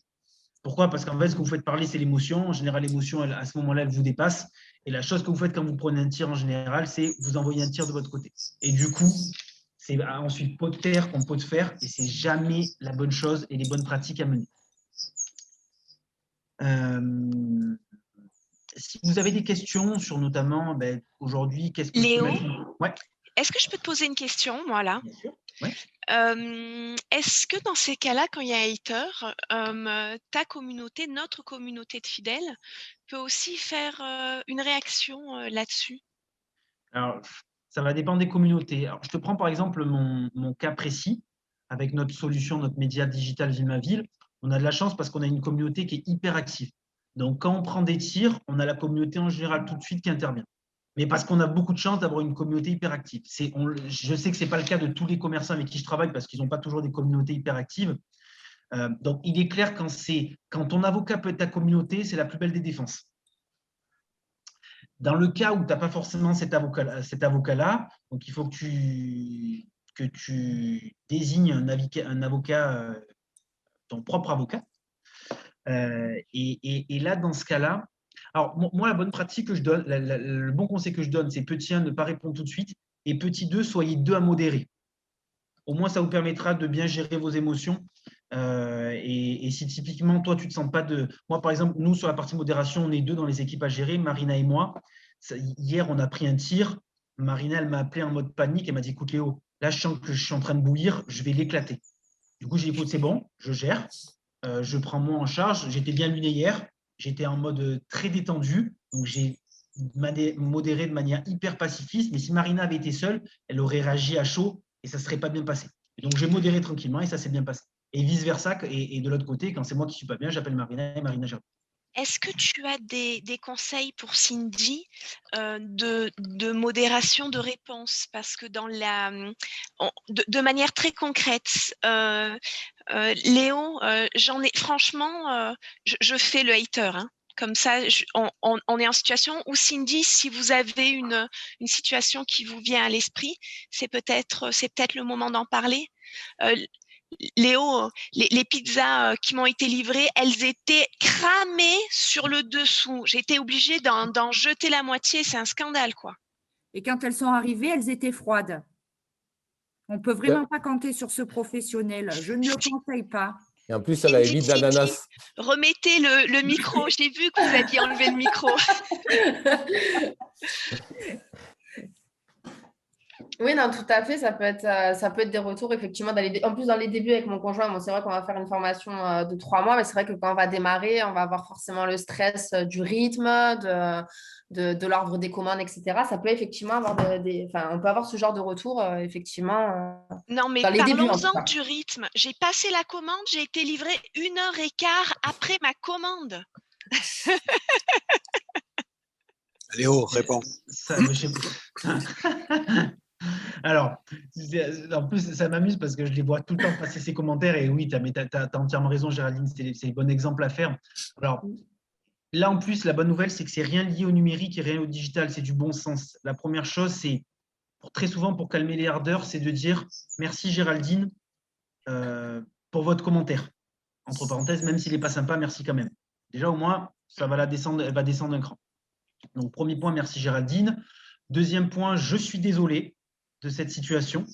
Pourquoi? Parce qu'en fait, ce que vous faites parler, c'est l'émotion. En général, l'émotion, à ce moment-là, elle vous dépasse. Et la chose que vous faites quand vous prenez un tir, en général, c'est vous envoyer un tir de votre côté. Et du coup, c'est ensuite pot de terre contre pot de fer. Et c'est jamais la bonne chose et les bonnes pratiques à mener. Si vous avez des questions sur notamment aujourd'hui, qu'est-ce que Léo, ouais. Est-ce que je peux te poser une question, moi, là? Bien sûr. Ouais. Est-ce que dans ces cas-là, quand il y a un hater, ta communauté, notre communauté de fidèles, peut aussi faire une réaction là-dessus? Alors, ça va dépendre des communautés. Alors, je te prends par exemple mon cas précis avec notre solution, notre média digital Ville ma ville. On a de la chance parce qu'on a une communauté qui est hyper active. Donc, quand on prend des tirs, on a la communauté en général tout de suite qui intervient. Mais parce qu'on a beaucoup de chance d'avoir une communauté hyper active. Je sais que ce n'est pas le cas de tous les commerçants avec qui je travaille parce qu'ils n'ont pas toujours des communautés hyper actives. Donc, il est clair quand ton avocat peut être ta communauté, c'est la plus belle des défenses. Dans le cas où tu n'as pas forcément cet avocat-là, donc il faut que tu désignes un avocat, ton propre avocat. Et là, dans ce cas-là, alors moi, la bonne pratique que je donne, le bon conseil que je donne, c'est petit 1, ne pas répondre tout de suite, et petit 2, soyez 2 à modérer. Au moins, ça vous permettra de bien gérer vos émotions. Et si typiquement, toi, tu ne te sens pas de… Moi, par exemple, nous, sur la partie modération, on est 2 dans les équipes à gérer, Marina et moi. Hier, on a pris un tir. Marina, elle m'a appelé en mode panique. Elle m'a dit, écoute Léo, là, je sens que je suis en train de bouillir, je vais l'éclater. Du coup, j'ai dit, écoute, c'est bon, je gère. Je prends moi en charge. J'étais bien luné hier. J'étais en mode très détendu. Donc, j'ai modéré de manière hyper pacifiste. Mais si Marina avait été seule, elle aurait réagi à chaud et ça ne serait pas bien passé. Et donc, j'ai modéré tranquillement et ça s'est bien passé. Et vice-versa. Et de l'autre côté, quand c'est moi qui ne suis pas bien, j'appelle Marina et Marina gère. Est-ce que tu as des conseils pour Cindy de modération de réponse? Parce que de manière très concrète, Léo, franchement, je fais le hater. Hein. Comme ça, on est en situation où Cindy, si vous avez une situation qui vous vient à l'esprit, c'est peut-être le moment d'en parler. Léo, les pizzas qui m'ont été livrées, elles étaient cramées sur le dessous. J'ai été obligée d'en jeter la moitié. C'est un scandale, quoi. Et quand elles sont arrivées, elles étaient froides. On ne peut vraiment pas compter sur ce professionnel. Je ne le conseille pas. Et en plus, elle a évité l'ananas. Remettez le micro. J'ai vu que vous aviez enlevé le micro. Oui, non, tout à fait. Ça peut être des retours, effectivement. En plus, dans les débuts avec mon conjoint, bon, c'est vrai qu'on va faire une formation de 3 mois, mais c'est vrai que quand on va démarrer, on va avoir forcément le stress du rythme, de l'ordre des commandes, etc. Ça peut effectivement avoir on peut avoir ce genre de retour, effectivement. Non, mais parlons-en du rythme. J'ai passé la commande, j'ai été livrée 1h15 après ma commande. Léo, réponds. Je sais pas. Alors, en plus, ça m'amuse parce que je les vois tout le temps passer ces commentaires. Et oui, tu as entièrement raison, Géraldine, c'est le bon exemple à faire. Alors, là, en plus, la bonne nouvelle, c'est que c'est rien lié au numérique et rien au digital, c'est du bon sens. La première chose, c'est très souvent pour calmer les ardeurs, c'est de dire merci Géraldine pour votre commentaire. Entre parenthèses, même s'il n'est pas sympa, merci quand même. Déjà, au moins, elle va descendre d'un cran. Donc, premier point, merci Géraldine. Deuxième point, je suis désolé de cette situation.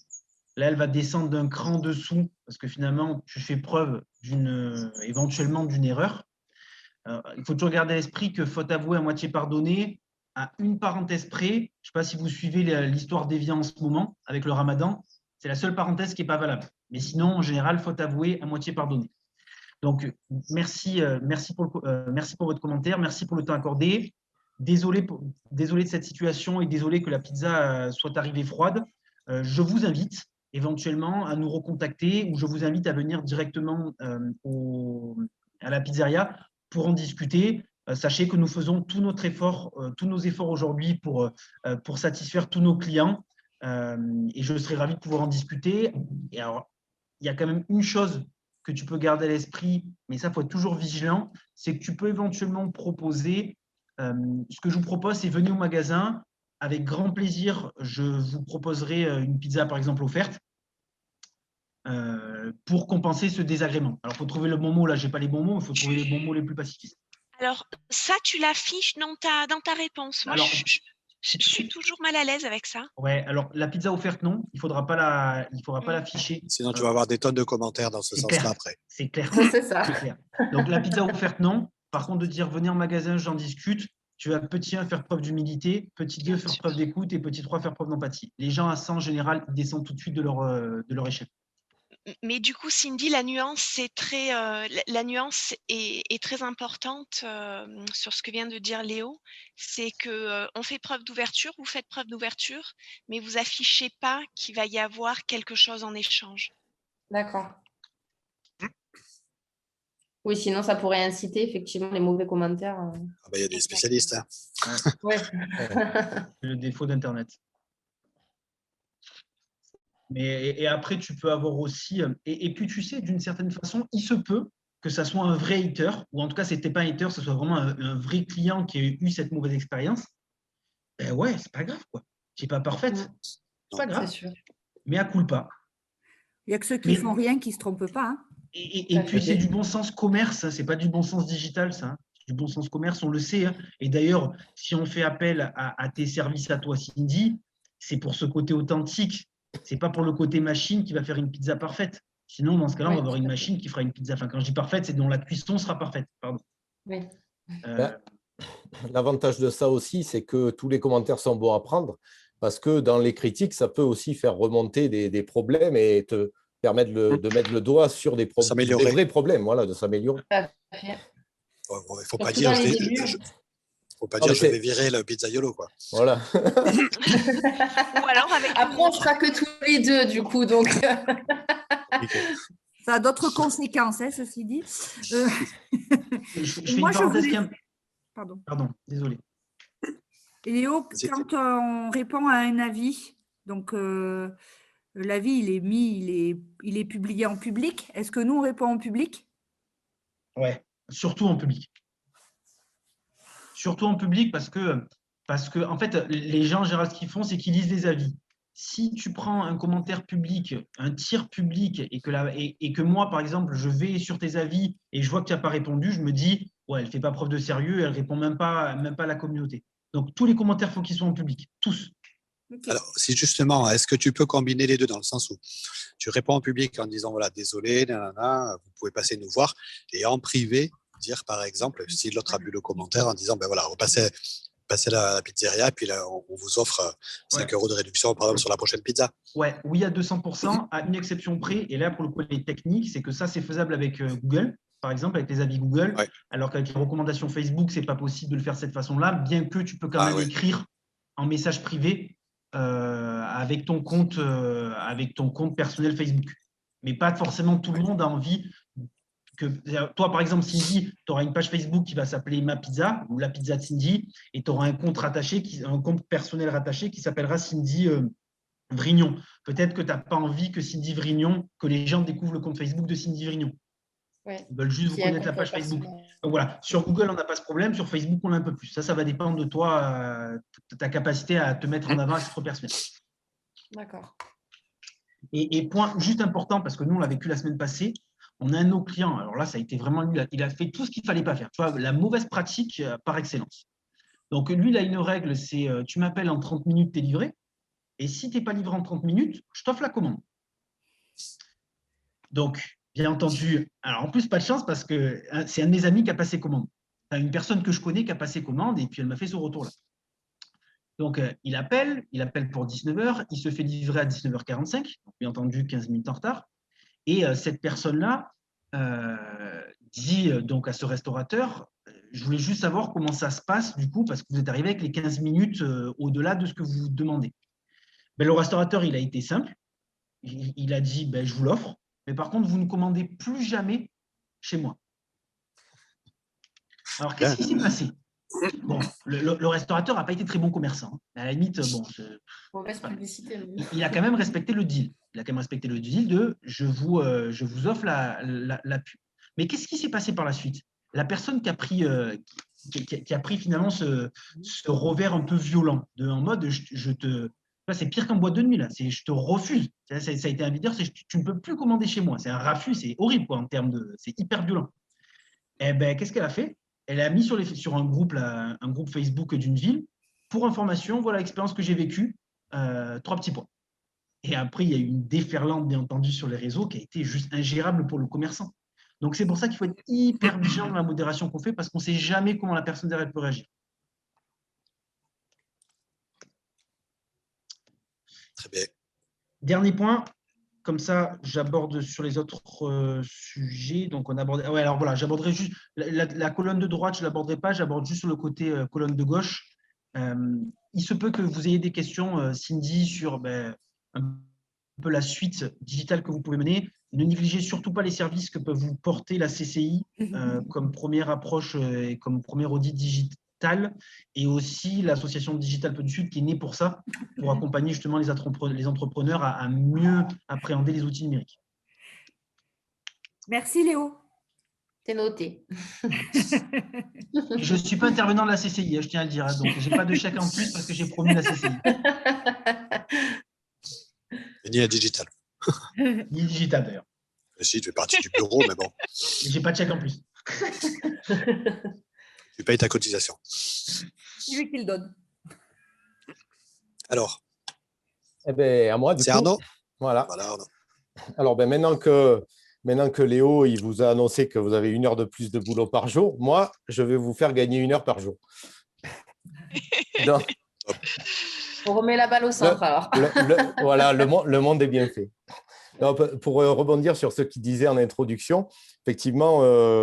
Là, elle va descendre d'un cran dessous parce que finalement, tu fais preuve éventuellement d'une erreur. Il faut toujours garder à l'esprit que faute avouée à moitié pardonnée, à une parenthèse près, je ne sais pas si vous suivez l'histoire d'Evia en ce moment avec le Ramadan, c'est la seule parenthèse qui n'est pas valable. Mais sinon, en général, faute avouée à moitié pardonnée. Donc, merci pour votre commentaire, merci pour le temps accordé. Désolé de cette situation et désolé que la pizza soit arrivée froide. Je vous invite éventuellement à nous recontacter ou je vous invite à venir directement à la pizzeria pour en discuter. Sachez que nous faisons tous nos efforts aujourd'hui pour satisfaire tous nos clients et je serai ravi de pouvoir en discuter. Et alors, il y a quand même une chose que tu peux garder à l'esprit, mais ça, il faut être toujours vigilant, c'est que tu peux éventuellement proposer, ce que je vous propose, c'est venir au magasin, avec grand plaisir, je vous proposerai une pizza, par exemple, offerte, pour compenser ce désagrément. Alors, il faut trouver le bon mot, là, je n'ai pas les bons mots, il faut trouver les bons mots les plus pacifistes. Alors, ça, tu l'affiches dans ta réponse. Moi, Alors, je suis toujours mal à l'aise avec ça. Ouais, alors la pizza offerte, non, il ne faudra pas l'afficher. Sinon, tu vas avoir des tonnes de commentaires dans ce sens-là après. C'est clair. C'est ça. C'est clair. Donc la pizza offerte, non. Par contre, de dire venez en magasin, j'en discute, tu vas petit 1 faire preuve d'humilité, petit 2 faire preuve d'écoute et petit 3 faire preuve d'empathie. Les gens à 100 en général, ils descendent tout de suite de leur échelle. Mais du coup, Cindy, la nuance est très importante sur ce que vient de dire Léo. C'est qu'on fait preuve d'ouverture, vous faites preuve d'ouverture, mais vous affichez pas qu'il va y avoir quelque chose en échange. D'accord. Oui, sinon, ça pourrait inciter effectivement les mauvais commentaires. Il y a des spécialistes. Hein. Ouais. Le défaut d'Internet. Et après, tu peux avoir aussi… Et puis, tu sais, d'une certaine façon, il se peut que ça soit un vrai hater, ou en tout cas, ce n'était pas un hater, ce soit vraiment un vrai client qui a eu cette mauvaise expérience. Ben ouais, c'est pas grave, quoi. Je n'ai pas parfaite. C'est pas grave. C'est sûr. Mais à culpa. Il n'y a que ceux qui ne font rien qui ne se trompent pas. Hein. Et puis, c'est du bon sens commerce, hein. Ce n'est pas du bon sens digital, ça. Hein. Du bon sens commerce, on le sait. Hein. Et d'ailleurs, si on fait appel à tes services à toi, Cindy, c'est pour ce côté authentique. Ce n'est pas pour le côté machine qui va faire une pizza parfaite. Sinon, dans ce cas-là, on va avoir une machine qui fera une pizza. Enfin, quand je dis parfaite, c'est dont la cuisson sera parfaite. Pardon. Oui. L'avantage de ça aussi, c'est que tous les commentaires sont bons à prendre parce que dans les critiques, ça peut aussi faire remonter des problèmes et te permettre de mettre le doigt sur des vrais problèmes, voilà, de s'améliorer. Il ne faut pas dire je vais virer le pizzaiolo, quoi. Voilà. Ou alors avec Après, on sera que tous les deux, du coup. Donc. Ça a d'autres conséquences, hein, ceci dit. Je fais une parenthèse. Pardon, désolé. Léo, quand on répond à un avis, donc l'avis, il est publié en public. Est-ce que nous, on répond en public? Ouais, surtout en public. Surtout en public parce que en fait, les gens, en général, ce qu'ils font, c'est qu'ils lisent les avis. Si tu prends un commentaire public, un tir public, et que moi, par exemple, je vais sur tes avis et je vois que tu n'as pas répondu, je me dis, ouais, elle ne fait pas preuve de sérieux, elle ne répond même pas à la communauté. Donc, tous les commentaires, il faut qu'ils soient en public, tous. Okay. Alors, si justement, est-ce que tu peux combiner les deux dans le sens où tu réponds en public en disant, voilà, désolé, nanana, vous pouvez passer nous voir, et en privé, dire par exemple, si l'autre a vu le commentaire en disant, ben voilà, passez à la pizzeria, et puis là, on vous offre 5 € de réduction, par exemple, sur la prochaine pizza. Ouais, oui, à 200%, à une exception près, et là, pour le coup, les techniques, c'est que ça, c'est faisable avec Google, par exemple, avec les avis Google, alors qu'avec les recommandations Facebook, ce n'est pas possible de le faire de cette façon-là, bien que tu peux quand même écrire en message privé avec ton compte personnel Facebook. Mais pas forcément tout le monde a envie toi, par exemple, Cindy, tu auras une page Facebook qui va s'appeler Ma Pizza ou La Pizza de Cindy, et tu auras un compte personnel rattaché qui s'appellera Cindy Vrignon. Peut-être que tu n'as pas envie que Cindy Vrignon, que les gens découvrent le compte Facebook de Cindy Vrignon. Ouais. Ils veulent juste vous connaître la page Facebook. Donc voilà, sur Google, on n'a pas ce problème. Sur Facebook, on l'a un peu plus. Ça va dépendre de toi, de ta capacité à te mettre en avant à titre personnel. D'accord. Et point juste important, parce que nous, on l'a vécu la semaine passée, on a un de nos clients, alors là, ça a été vraiment lui, il a fait tout ce qu'il ne fallait pas faire. Tu vois, la mauvaise pratique par excellence. Donc lui, il a une règle, c'est tu m'appelles en 30 minutes, tu es livré. Et si tu n'es pas livré en 30 minutes, je t'offre la commande. Donc, bien entendu, alors en plus, pas de chance parce que c'est un de mes amis qui a passé commande. Une personne que je connais qui a passé commande et puis elle m'a fait ce retour-là. Donc, il appelle pour 19h, il se fait livrer à 19h45, donc, bien entendu 15 minutes en retard. Et cette personne-là dit donc à ce restaurateur, je voulais juste savoir comment ça se passe du coup, parce que vous êtes arrivé avec les 15 minutes au-delà de ce que vous demandez. Ben, le restaurateur, il a été simple. Il a dit, ben, je vous l'offre, mais par contre, vous ne commandez plus jamais chez moi. Alors, qu'est-ce qui s'est passé? Bon, le restaurateur n'a pas été très bon commerçant. À la limite, bon, mauvaise publicité. Il a quand même respecté le deal. Il a quand même respecté le deal de je vous offre la pub. Mais qu'est-ce qui s'est passé par la suite? La personne qui a pris finalement ce revers un peu violent, en mode c'est pire qu'en boîte de nuit, là. Je te refuse. Ça a été un leader, tu ne peux plus commander chez moi. C'est un refus, c'est horrible, quoi, en termes de. C'est hyper violent. Eh ben, qu'est-ce qu'elle a fait? Elle a mis sur un groupe Facebook d'une ville. Pour information, voilà l'expérience que j'ai vécue. 3 petits points. Et après, il y a eu une déferlante, bien entendu, sur les réseaux qui a été juste ingérable pour le commerçant. Donc, c'est pour ça qu'il faut être hyper vigilant dans la modération qu'on fait parce qu'on ne sait jamais comment la personne derrière peut réagir. Très bien. Dernier point, comme ça, j'aborde sur les autres sujets. Donc, ouais, alors voilà, j'aborderai juste la colonne de droite, je ne l'aborderai pas, j'aborde juste sur le côté colonne de gauche. Il se peut que vous ayez des questions, Cindy, sur un peu la suite digitale que vous pouvez mener. Ne négligez surtout pas les services que peut vous porter la CCI comme première approche et comme premier audit digital, et aussi l'association Digital Peu du Sud qui est née pour ça, pour accompagner justement les entrepreneurs à mieux appréhender les outils numériques. Merci Léo. C'est noté. Je ne suis pas intervenant de la CCI, je tiens à le dire, donc je n'ai pas de chèque en plus parce que j'ai promu la CCI. Ni à Digital. Ni Digital d'ailleurs. Si, tu fais partie du bureau, mais bon. J'ai pas de chèque en plus. Tu payes ta cotisation. C'est lui qui le donne. Alors. Eh bien, à moi, du coup. C'est Arnaud. Voilà. Arnaud. Alors, maintenant que Léo il vous a annoncé que vous avez 1 heure de plus de boulot par jour, moi, je vais vous faire gagner 1 heure par jour. Donc, on remet la balle au centre, alors. Voilà, le monde est bien fait. Donc, pour rebondir sur ce qu'il disait en introduction, effectivement,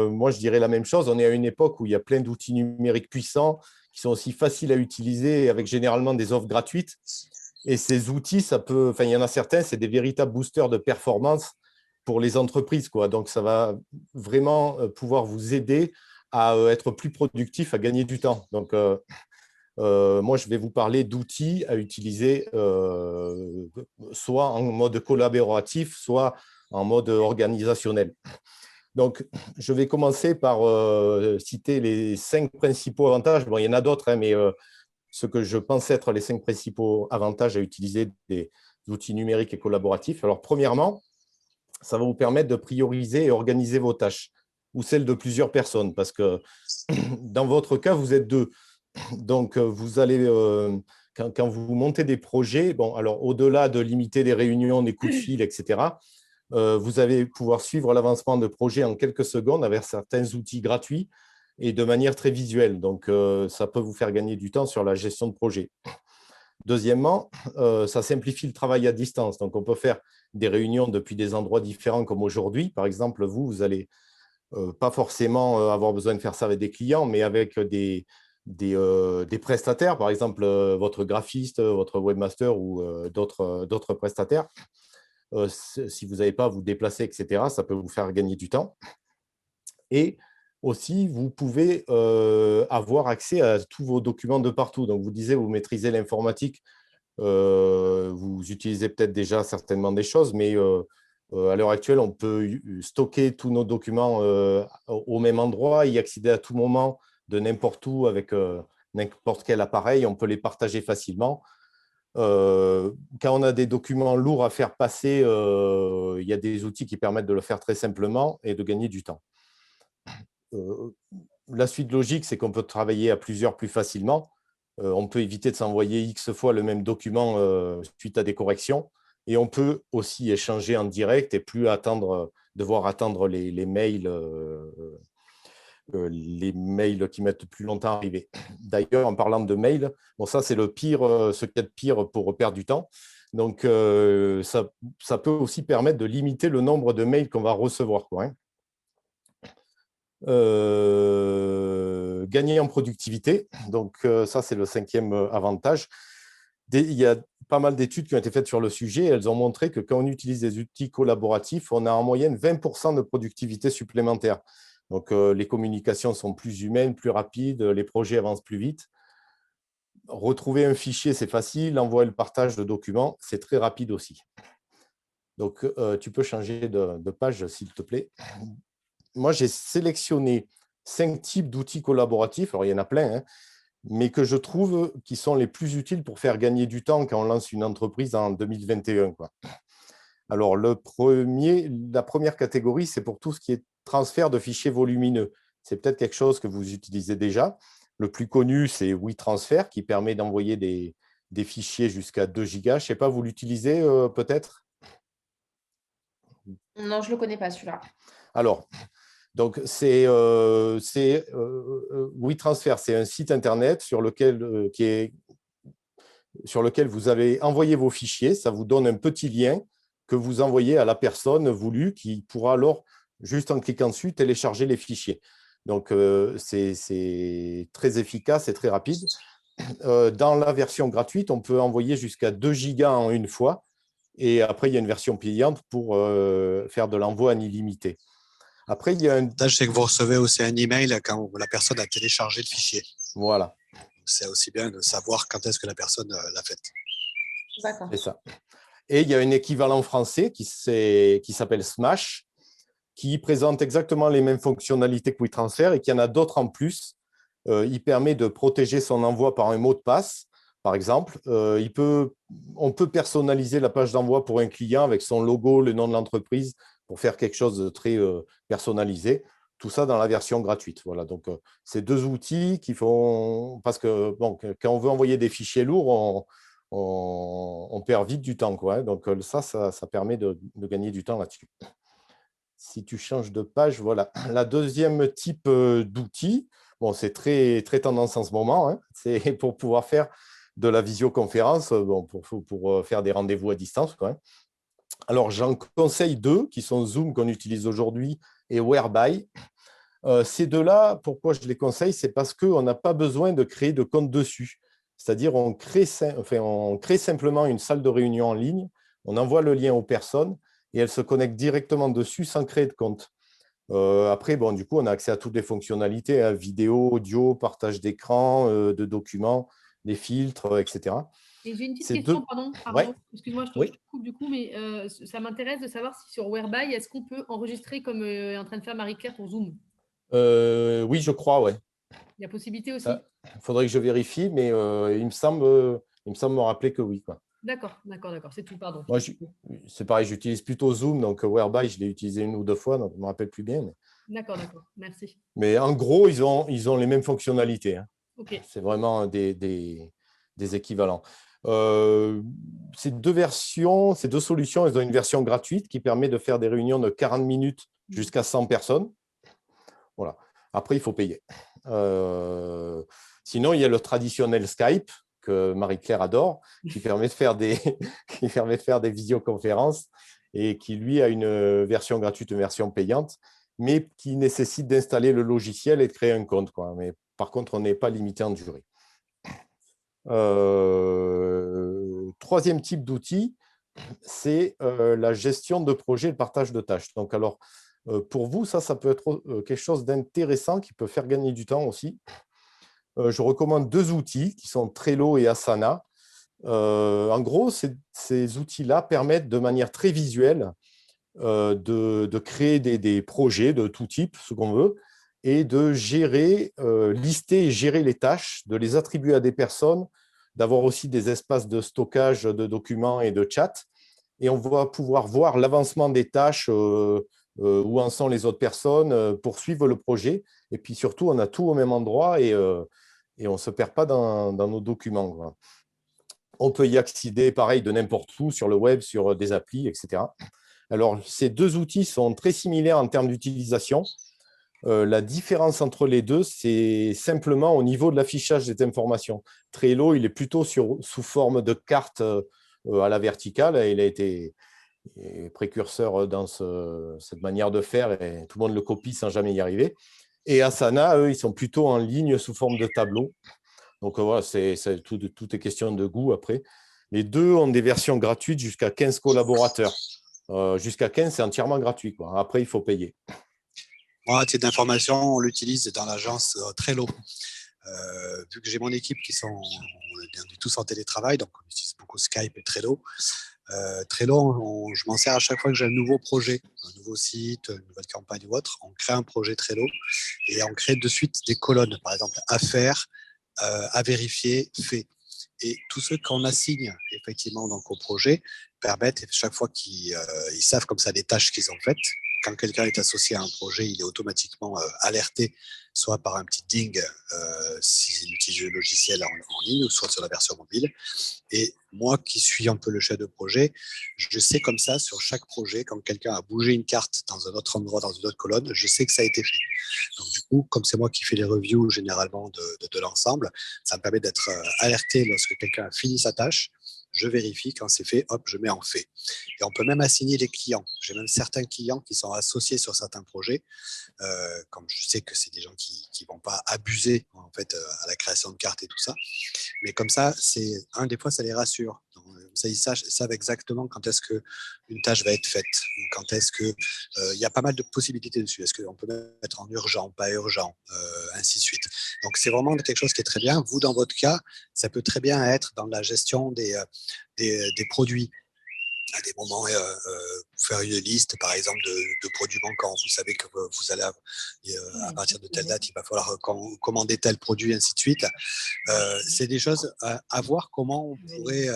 moi, je dirais la même chose. On est à une époque où il y a plein d'outils numériques puissants qui sont aussi faciles à utiliser avec généralement des offres gratuites. Et ces outils, il y en a certains, c'est des véritables boosters de performance pour les entreprises, quoi. Donc, ça va vraiment pouvoir vous aider à être plus productif, à gagner du temps. Donc, moi, je vais vous parler d'outils à utiliser soit en mode collaboratif, soit en mode organisationnel. Donc, je vais commencer par citer les 5 principaux avantages. Bon, il y en a d'autres, hein, mais ce que je pense être les 5 principaux avantages à utiliser des outils numériques et collaboratifs. Alors, premièrement, ça va vous permettre de prioriser et organiser vos tâches ou celles de plusieurs personnes parce que dans votre cas, vous êtes 2. Donc, vous allez, quand vous montez des projets, bon, alors au-delà de limiter les réunions, des coups de fil, etc., vous allez pouvoir suivre l'avancement de projet en quelques secondes avec certains outils gratuits et de manière très visuelle. Donc, ça peut vous faire gagner du temps sur la gestion de projet. Deuxièmement, ça simplifie le travail à distance. Donc, on peut faire des réunions depuis des endroits différents comme aujourd'hui. Par exemple, vous allez pas forcément avoir besoin de faire ça avec des clients, mais avec des prestataires, par exemple votre graphiste, votre webmaster ou d'autres prestataires. Si vous n'avez pas à vous déplacer, etc., ça peut vous faire gagner du temps. Et aussi, vous pouvez avoir accès à tous vos documents de partout. Donc, vous disiez, vous maîtrisez l'informatique, vous utilisez peut-être déjà certainement des choses, mais à l'heure actuelle, on peut stocker tous nos documents au même endroit, y accéder à tout moment de n'importe où avec n'importe quel appareil, on peut les partager facilement. Quand on a des documents lourds à faire passer, il y a des outils qui permettent de le faire très simplement et de gagner du temps. La suite logique, c'est qu'on peut travailler à plusieurs plus facilement. On peut éviter de s'envoyer X fois le même document suite à des corrections. Et on peut aussi échanger en direct et plus devoir attendre les mails qui mettent plus longtemps à arriver. D'ailleurs, en parlant de mails, bon, ça, c'est le pire, ce qu'il y a de pire pour perdre du temps. Donc, ça peut aussi permettre de limiter le nombre de mails qu'on va recevoir, quoi, hein. Gagner en productivité. Donc, ça, c'est le 5e avantage. Il y a pas mal d'études qui ont été faites sur le sujet. Elles ont montré que quand on utilise des outils collaboratifs, on a en moyenne 20% de productivité supplémentaire. Donc, les communications sont plus humaines, plus rapides, les projets avancent plus vite. Retrouver un fichier, c'est facile. Envoyer le partage de documents, c'est très rapide aussi. Donc, tu peux changer de page, s'il te plaît. Moi, j'ai sélectionné 5 types d'outils collaboratifs. Alors, il y en a plein, hein, mais que je trouve qui sont les plus utiles pour faire gagner du temps quand on lance une entreprise en 2021, quoi. Alors, la première catégorie, c'est pour tout ce qui est transfert de fichiers volumineux. C'est peut-être quelque chose que vous utilisez déjà. Le plus connu, c'est WeTransfer, qui permet d'envoyer des fichiers jusqu'à 2 gigas. Je ne sais pas, vous l'utilisez peut-être? Non, je ne le connais pas, celui-là. Alors, donc, WeTransfer, c'est un site internet sur lequel vous avez envoyé vos fichiers. Ça vous donne un petit lien que vous envoyez à la personne voulue qui pourra alors, juste en cliquant dessus, télécharger les fichiers. Donc, c'est très efficace et très rapide. Dans la version gratuite, on peut envoyer jusqu'à 2 gigas en une fois. Et après, il y a une version payante pour faire de l'envoi en illimité. Après, il y a un... C'est que vous recevez aussi un email quand la personne a téléchargé le fichier. Voilà. C'est aussi bien de savoir quand est-ce que la personne l'a fait. D'accord. C'est ça. Et il y a un équivalent français qui s'appelle Smash, qui présente exactement les mêmes fonctionnalités que WeTransfer et qui en a d'autres en plus. Il permet de protéger son envoi par un mot de passe, par exemple. On peut personnaliser la page d'envoi pour un client avec son logo, le nom de l'entreprise, pour faire quelque chose de très personnalisé. Tout ça dans la version gratuite. Voilà, donc c'est 2 outils qui font… Parce que bon, quand on veut envoyer des fichiers lourds, on perd vite du temps, quoi. Donc ça permet de gagner du temps là-dessus. Si tu changes de page, voilà. La deuxième type d'outil, bon, c'est très, très tendance en ce moment, hein. C'est pour pouvoir faire de la visioconférence, bon, pour faire des rendez-vous à distance, quoi. Alors, j'en conseille 2 qui sont Zoom qu'on utilise aujourd'hui et Whereby. Ces 2-là, pourquoi je les conseille? C'est parce qu'on n'a pas besoin de créer de compte dessus. C'est-à-dire on crée simplement une salle de réunion en ligne, on envoie le lien aux personnes et elles se connectent directement dessus sans créer de compte. Après, bon, du coup, on a accès à toutes les fonctionnalités, hein, vidéo, audio, partage d'écran, de documents, des filtres, etc. Et j'ai une petite question, pardon. Ouais. Excuse-moi, je te coupe du coup, mais ça m'intéresse de savoir si sur Whereby, est-ce qu'on peut enregistrer comme est en train de faire Marie-Claire pour Zoom? Oui, je crois, ouais. Il y a possibilité aussi? Il faudrait que je vérifie, mais il me semble me rappeler que oui, quoi. D'accord, c'est tout, pardon. Moi, c'est pareil, j'utilise plutôt Zoom, donc Whereby, je l'ai utilisé 1 ou 2 fois, donc je ne me rappelle plus bien. Mais… D'accord, merci. Mais en gros, ils ont les mêmes fonctionnalités, hein. Okay. C'est vraiment des équivalents. Ces 2 solutions, elles ont une version gratuite qui permet de faire des réunions de 40 minutes jusqu'à 100 personnes. Voilà. Après, il faut payer. Sinon, il y a le traditionnel Skype que Marie-Claire adore, qui permet de faire des visioconférences et qui, lui, a une version gratuite, une version payante, mais qui nécessite d'installer le logiciel et de créer un compte, quoi. Mais par contre, on n'est pas limité en durée. 3e type d'outil, c'est la gestion de projets et le partage de tâches. Donc, alors, Pour vous, ça peut être quelque chose d'intéressant qui peut faire gagner du temps aussi. Je recommande 2 outils qui sont Trello et Asana. En gros, ces outils-là permettent de manière très visuelle de créer des projets de tout type, ce qu'on veut, et de gérer, lister et gérer les tâches, de les attribuer à des personnes, d'avoir aussi des espaces de stockage de documents et de chat. Et on va pouvoir voir l'avancement des tâches, où en sont les autres personnes, poursuivre le projet. Et puis surtout, on a tout au même endroit et on ne se perd pas dans nos documents. On peut y accéder, pareil, de n'importe où, sur le web, sur des applis, etc. Alors, ces 2 outils sont très similaires en termes d'utilisation. La différence entre les deux, c'est simplement au niveau de l'affichage des informations. Trello, il est plutôt sous forme de carte à la verticale. Il a été précurseur dans cette manière de faire et tout le monde le copie sans jamais y arriver. Et Asana, eux, ils sont plutôt en ligne sous forme de tableau. Donc voilà, tout est question de goût après. Les deux ont des versions gratuites jusqu'à 15 collaborateurs. Jusqu'à 15, c'est entièrement gratuit, quoi. Après, il faut payer. Moi, à titre d'information, on l'utilise dans l'agence Trello. Vu que j'ai mon équipe on est tous en télétravail, donc on utilise beaucoup Skype et Trello. Trello, je m'en sers à chaque fois que j'ai un nouveau projet, un nouveau site, une nouvelle campagne ou autre. On crée un projet Trello et on crée de suite des colonnes, par exemple à faire, à vérifier, fait. Et tous ceux qu'on assigne effectivement donc, au projet permettent, chaque fois qu'ils savent comme ça les tâches qu'ils ont faites. Quand quelqu'un est associé à un projet, il est automatiquement alerté, soit par un petit ding s'il utilise le logiciel en ligne, ou soit sur la version mobile. Et moi qui suis un peu le chef de projet, je sais comme ça sur chaque projet, quand quelqu'un a bougé une carte dans un autre endroit, dans une autre colonne, je sais que ça a été fait. Donc du coup, comme c'est moi qui fais les reviews généralement de l'ensemble, ça me permet d'être alerté lorsque quelqu'un a fini sa tâche. Je vérifie, quand c'est fait, hop, je mets en fait. Et on peut même assigner les clients. J'ai même certains clients qui sont associés sur certains projets, comme je sais que c'est des gens qui ne vont pas abuser en fait, à la création de cartes et tout ça. Mais comme ça, des fois, ça les rassure. Donc, ça, ils savent exactement quand est-ce qu'une tâche va être faite, quand est-ce que il y a pas mal de possibilités dessus. Est-ce qu'on peut mettre en urgent, pas urgent, ainsi de suite. Donc, c'est vraiment quelque chose qui est très bien. Vous, dans votre cas, ça peut très bien être dans la gestion des produits. À des moments, faire une liste, par exemple, de produits manquants. Vous savez que vous allez, à partir de telle date, il va falloir commander tel produit, ainsi de suite. C'est des choses à voir comment on pourrait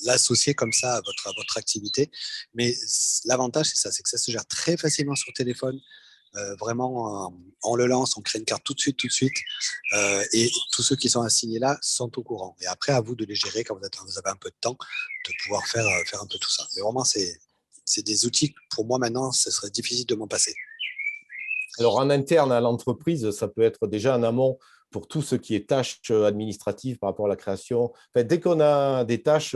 l'associer comme ça à votre activité. Mais l'avantage, c'est ça, c'est que ça se gère très facilement sur téléphone. Vraiment, on le lance, on crée une carte tout de suite, et tous ceux qui sont assignés là sont au courant. Et après, à vous de les gérer quand vous avez un peu de temps, de pouvoir faire un peu tout ça. Mais vraiment, c'est des outils, pour moi maintenant, ce serait difficile de m'en passer. Alors, en interne à l'entreprise, ça peut être déjà en amont pour tout ce qui est tâches administratives par rapport à la création. Enfin, dès qu'on a des tâches,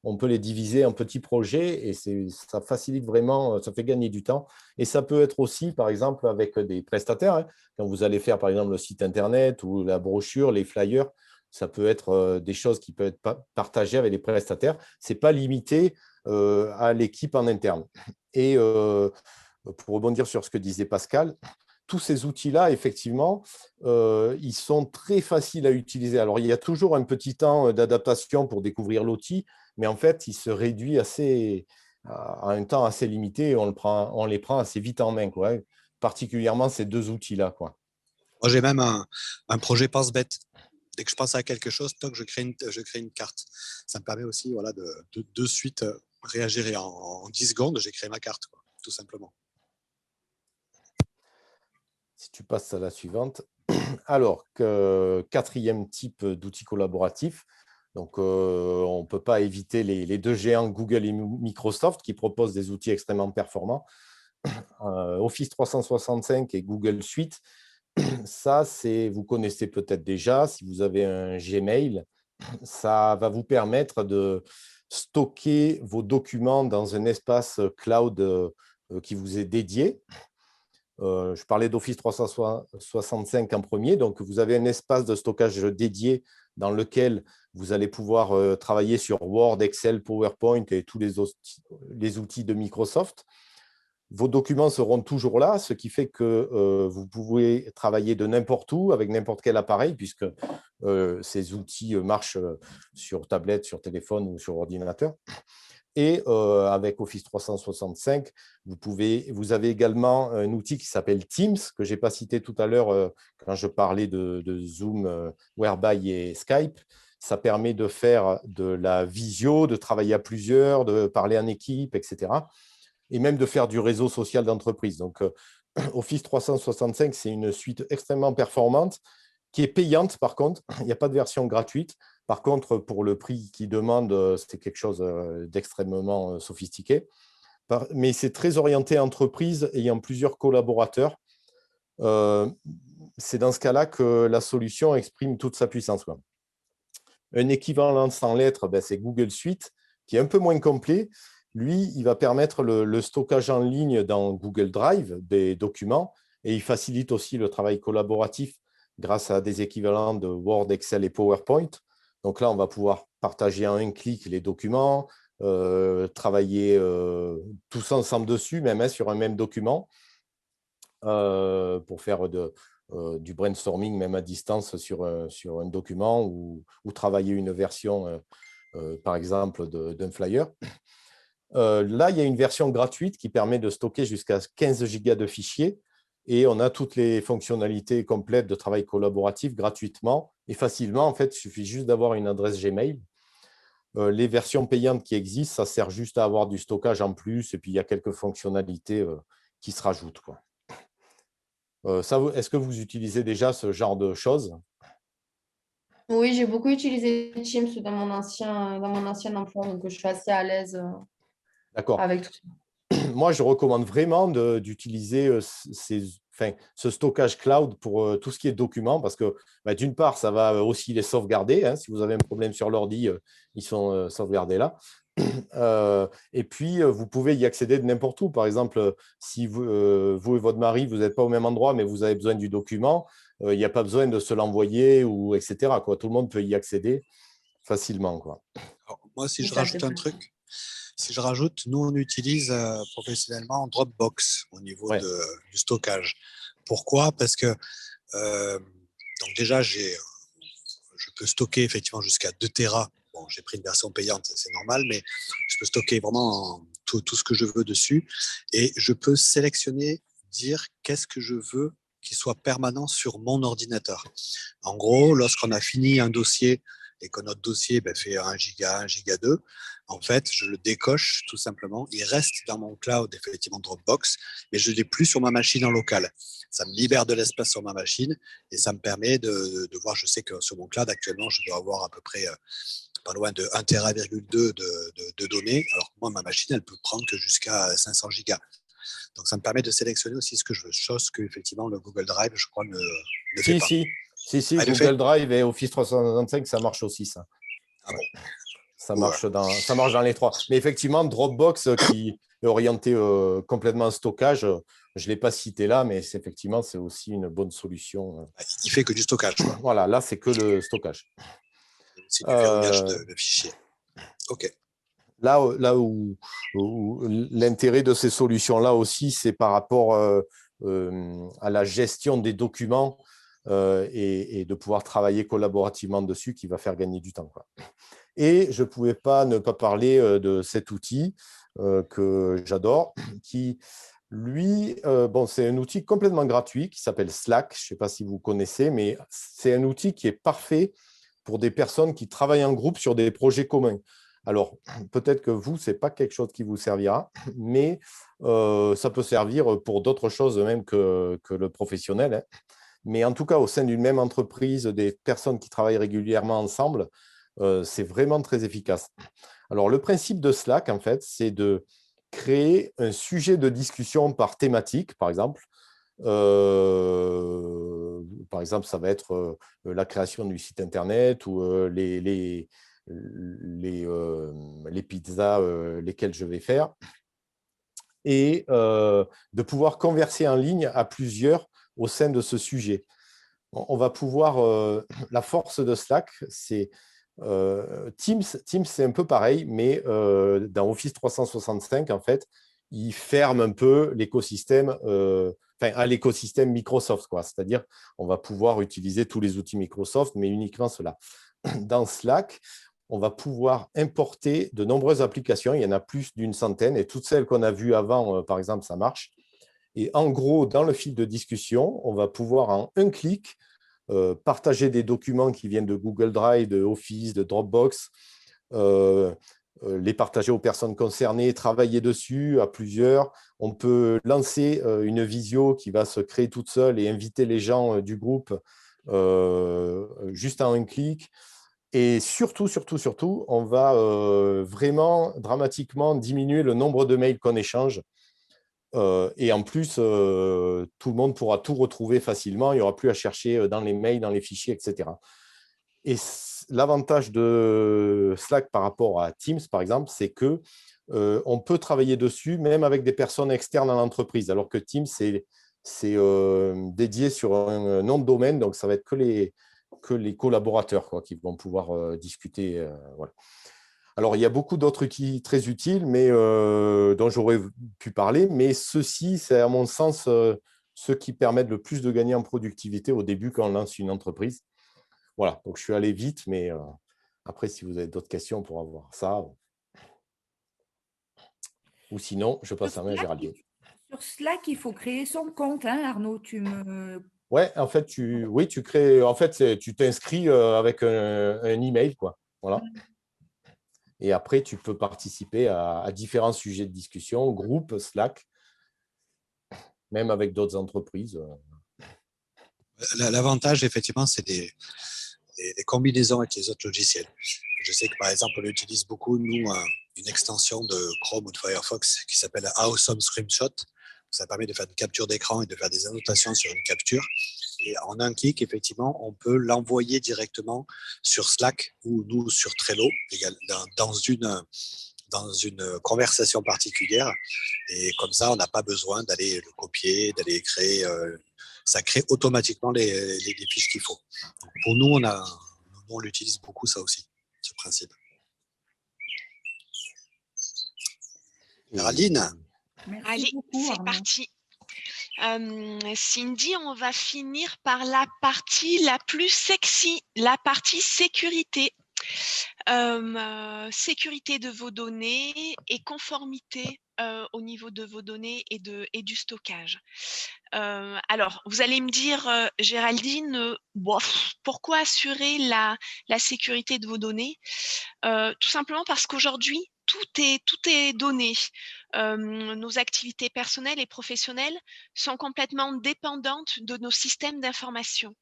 on peut les diviser en petits projets et ça facilite vraiment, ça fait gagner du temps. Et ça peut être aussi, par exemple, avec des prestataires. Hein, quand vous allez faire, par exemple, le site Internet ou la brochure, les flyers, ça peut être des choses qui peuvent être partagées avec les prestataires. Ce n'est pas limité à l'équipe en interne. Et pour rebondir sur ce que disait Pascal, tous ces outils-là, effectivement, ils sont très faciles à utiliser. Alors, il y a toujours un petit temps d'adaptation pour découvrir l'outil, mais en fait, il se réduit à un temps assez limité et on les prend assez vite en main, quoi. Particulièrement ces 2 outils-là, quoi. Moi, j'ai même un projet pense-bête. Dès que je pense à quelque chose, je crée une carte. Ça me permet aussi voilà, de suite réagir et en 10 secondes, j'ai créé ma carte, quoi, tout simplement. Si tu passes à la suivante. Alors, 4e type d'outils collaboratifs. Donc, on ne peut pas éviter les 2 géants Google et Microsoft qui proposent des outils extrêmement performants. Office 365 et Google Suite, ça, vous connaissez peut-être déjà. Si vous avez un Gmail, ça va vous permettre de stocker vos documents dans un espace cloud qui vous est dédié. Je parlais d'Office 365 en premier. Donc, vous avez un espace de stockage dédié dans lequel vous allez pouvoir travailler sur Word, Excel, PowerPoint et tous les outils de Microsoft. vos documents seront toujours là, ce qui fait que vous pouvez travailler de n'importe où, avec n'importe quel appareil, puisque ces outils marchent sur tablette, sur téléphone ou sur ordinateur. Et avec Office 365, vous avez également un outil qui s'appelle Teams, que je n'ai pas cité tout à l'heure quand je parlais de Zoom, Whereby et Skype. Ça permet de faire de la visio, de travailler à plusieurs, de parler en équipe, etc. Et même de faire du réseau social d'entreprise. Donc, Office 365, c'est une suite extrêmement performante qui est payante, par contre. Il n'y a pas de version gratuite. Par contre, pour le prix qu'il demande, c'est quelque chose d'extrêmement sophistiqué. Mais c'est très orienté entreprise ayant plusieurs collaborateurs. C'est dans ce cas-là que la solution exprime toute sa puissance, quoi. Un équivalent sans lettres, c'est Google Suite, qui est un peu moins complet. Lui, il va permettre le stockage en ligne dans Google Drive des documents et il facilite aussi le travail collaboratif grâce à des équivalents de Word, Excel et PowerPoint. Donc là, on va pouvoir partager en un clic les documents, travailler tous ensemble dessus, même sur un même document, pour faire du brainstorming, même à distance, sur un document ou travailler une version, par exemple, d'un flyer. Là, il y a une version gratuite qui permet de stocker jusqu'à 15 gigas de fichiers et on a toutes les fonctionnalités complètes de travail collaboratif gratuitement et facilement. En fait, il suffit juste d'avoir une adresse Gmail. Les versions payantes qui existent, ça sert juste à avoir du stockage en plus et puis il y a quelques fonctionnalités qui se rajoutent, quoi. Est-ce que vous utilisez déjà ce genre de choses? Oui, j'ai beaucoup utilisé Teams dans mon ancien emploi, donc je suis assez à l'aise D'accord. avec tout ça. Moi, je recommande vraiment d'utiliser ce stockage cloud pour tout ce qui est documents parce que, d'une part, ça va aussi les sauvegarder. Hein, si vous avez un problème sur l'ordi, ils sont sauvegardés là. Et puis, vous pouvez y accéder de n'importe où. Par exemple, si vous et votre mari, vous n'êtes pas au même endroit, mais vous avez besoin du document, il n'y a pas besoin de se l'envoyer, etc., quoi. Tout le monde peut y accéder facilement, quoi. Alors, moi, si je rajoute un truc, nous, on utilise professionnellement Dropbox au niveau du stockage. Pourquoi? Parce que donc déjà, je peux stocker effectivement jusqu'à 2 Tera. Bon, j'ai pris une version payante, c'est normal, mais je peux stocker vraiment tout ce que je veux dessus. Et je peux sélectionner, dire qu'est-ce que je veux qui soit permanent sur mon ordinateur. En gros, lorsqu'on a fini un dossier et que notre dossier fait 1 giga, 1 giga 2, en fait, je le décoche tout simplement. Il reste dans mon cloud, effectivement, Dropbox, mais je ne l'ai plus sur ma machine en local. Ça me libère de l'espace sur ma machine et ça me permet de voir, je sais que sur mon cloud, actuellement, je dois avoir à peu près pas loin de 1,2 Tera de données, alors que moi, ma machine, elle peut prendre que jusqu'à 500 gigas. Donc, ça me permet de sélectionner aussi ce que je veux, chose que, effectivement, le Google Drive, je crois, ne fait pas. Si, Google Drive et Office 365, ça marche aussi, ça. Ah bon. Ça marche dans les trois. Mais effectivement, Dropbox, qui est orienté complètement stockage, je ne l'ai pas cité là, mais effectivement, c'est aussi une bonne solution. Il ne fait que du stockage, quoi. Voilà, là, c'est que le stockage. C'est du verrouillage de fichiers. OK. Là où l'intérêt de ces solutions-là aussi, c'est par rapport à la gestion des documents et de pouvoir travailler collaborativement dessus qui va faire gagner du temps, quoi. Et je ne pouvais pas ne pas parler de cet outil que j'adore, qui, lui, c'est un outil complètement gratuit qui s'appelle Slack. Je ne sais pas si vous connaissez, mais c'est un outil qui est parfait pour des personnes qui travaillent en groupe sur des projets communs. Alors, peut-être que vous, ce n'est pas quelque chose qui vous servira, mais ça peut servir pour d'autres choses même que le professionnel, hein. Mais en tout cas, au sein d'une même entreprise, des personnes qui travaillent régulièrement ensemble, c'est vraiment très efficace. Alors, le principe de Slack, en fait, c'est de créer un sujet de discussion par thématique, par exemple. Ça va être la création du site Internet ou les pizzas lesquelles je vais faire. Et de pouvoir converser en ligne à plusieurs au sein de ce sujet. On va pouvoir… la force de Slack, c'est… Teams, c'est un peu pareil, mais dans Office 365, en fait, il ferme un peu l'écosystème, à l'écosystème Microsoft, quoi. C'est-à-dire, on va pouvoir utiliser tous les outils Microsoft, mais uniquement cela. Dans Slack, on va pouvoir importer de nombreuses applications. Il y en a plus d'une centaine, et toutes celles qu'on a vues avant, par exemple, ça marche. Et en gros, dans le fil de discussion, on va pouvoir en un clic partager des documents qui viennent de Google Drive, de Office, de Dropbox, les partager aux personnes concernées, travailler dessus à plusieurs. On peut lancer une visio qui va se créer toute seule et inviter les gens du groupe juste en un clic. Et surtout, on va vraiment dramatiquement diminuer le nombre de mails qu'on échange. Et en plus, tout le monde pourra tout retrouver facilement. Il n'y aura plus à chercher dans les mails, dans les fichiers, etc. Et l'avantage de Slack par rapport à Teams, par exemple, c'est que on peut travailler dessus même avec des personnes externes à l'entreprise, alors que Teams, c'est dédié sur un nom de domaine, donc ça va être que les collaborateurs qui vont pouvoir discuter. Voilà. Alors, il y a beaucoup d'autres outils très utiles dont j'aurais pu parler, mais ceux-ci, c'est à mon sens ceux qui permettent le plus de gagner en productivité au début quand on lance une entreprise. Voilà, donc je suis allé vite, mais après, si vous avez d'autres questions, on pourra voir ça. Ou sinon, je passe la main à Géraldine. Sur Slack, il faut créer son compte, hein, Arnaud. Ouais, en fait, tu crées. En fait, tu t'inscris avec un email, quoi. Voilà. Et après, tu peux participer à différents sujets de discussion, groupe, Slack, même avec d'autres entreprises. L'avantage, effectivement, c'est des combinaisons avec les autres logiciels. Je sais que, par exemple, on utilise beaucoup, nous, une extension de Chrome ou de Firefox qui s'appelle Awesome Screenshot. Ça permet de faire une capture d'écran et de faire des annotations sur une capture. Et en un clic, effectivement, on peut l'envoyer directement sur Slack ou nous sur Trello, dans une conversation particulière. Et comme ça, on n'a pas besoin d'aller le copier, d'aller créer. Ça crée automatiquement les fiches qu'il faut. Donc pour nous, on l'utilise beaucoup, ça aussi, ce principe. Géraldine. Allez, c'est parti. Cindy, on va finir par la partie la plus sexy, la partie sécurité. Sécurité de vos données et conformité au niveau de vos données et du stockage. Alors, vous allez me dire, Géraldine, pourquoi assurer la sécurité de vos données? Tout simplement parce qu'aujourd'hui, tout est donné. Nos activités personnelles et professionnelles sont complètement dépendantes de nos systèmes d'information.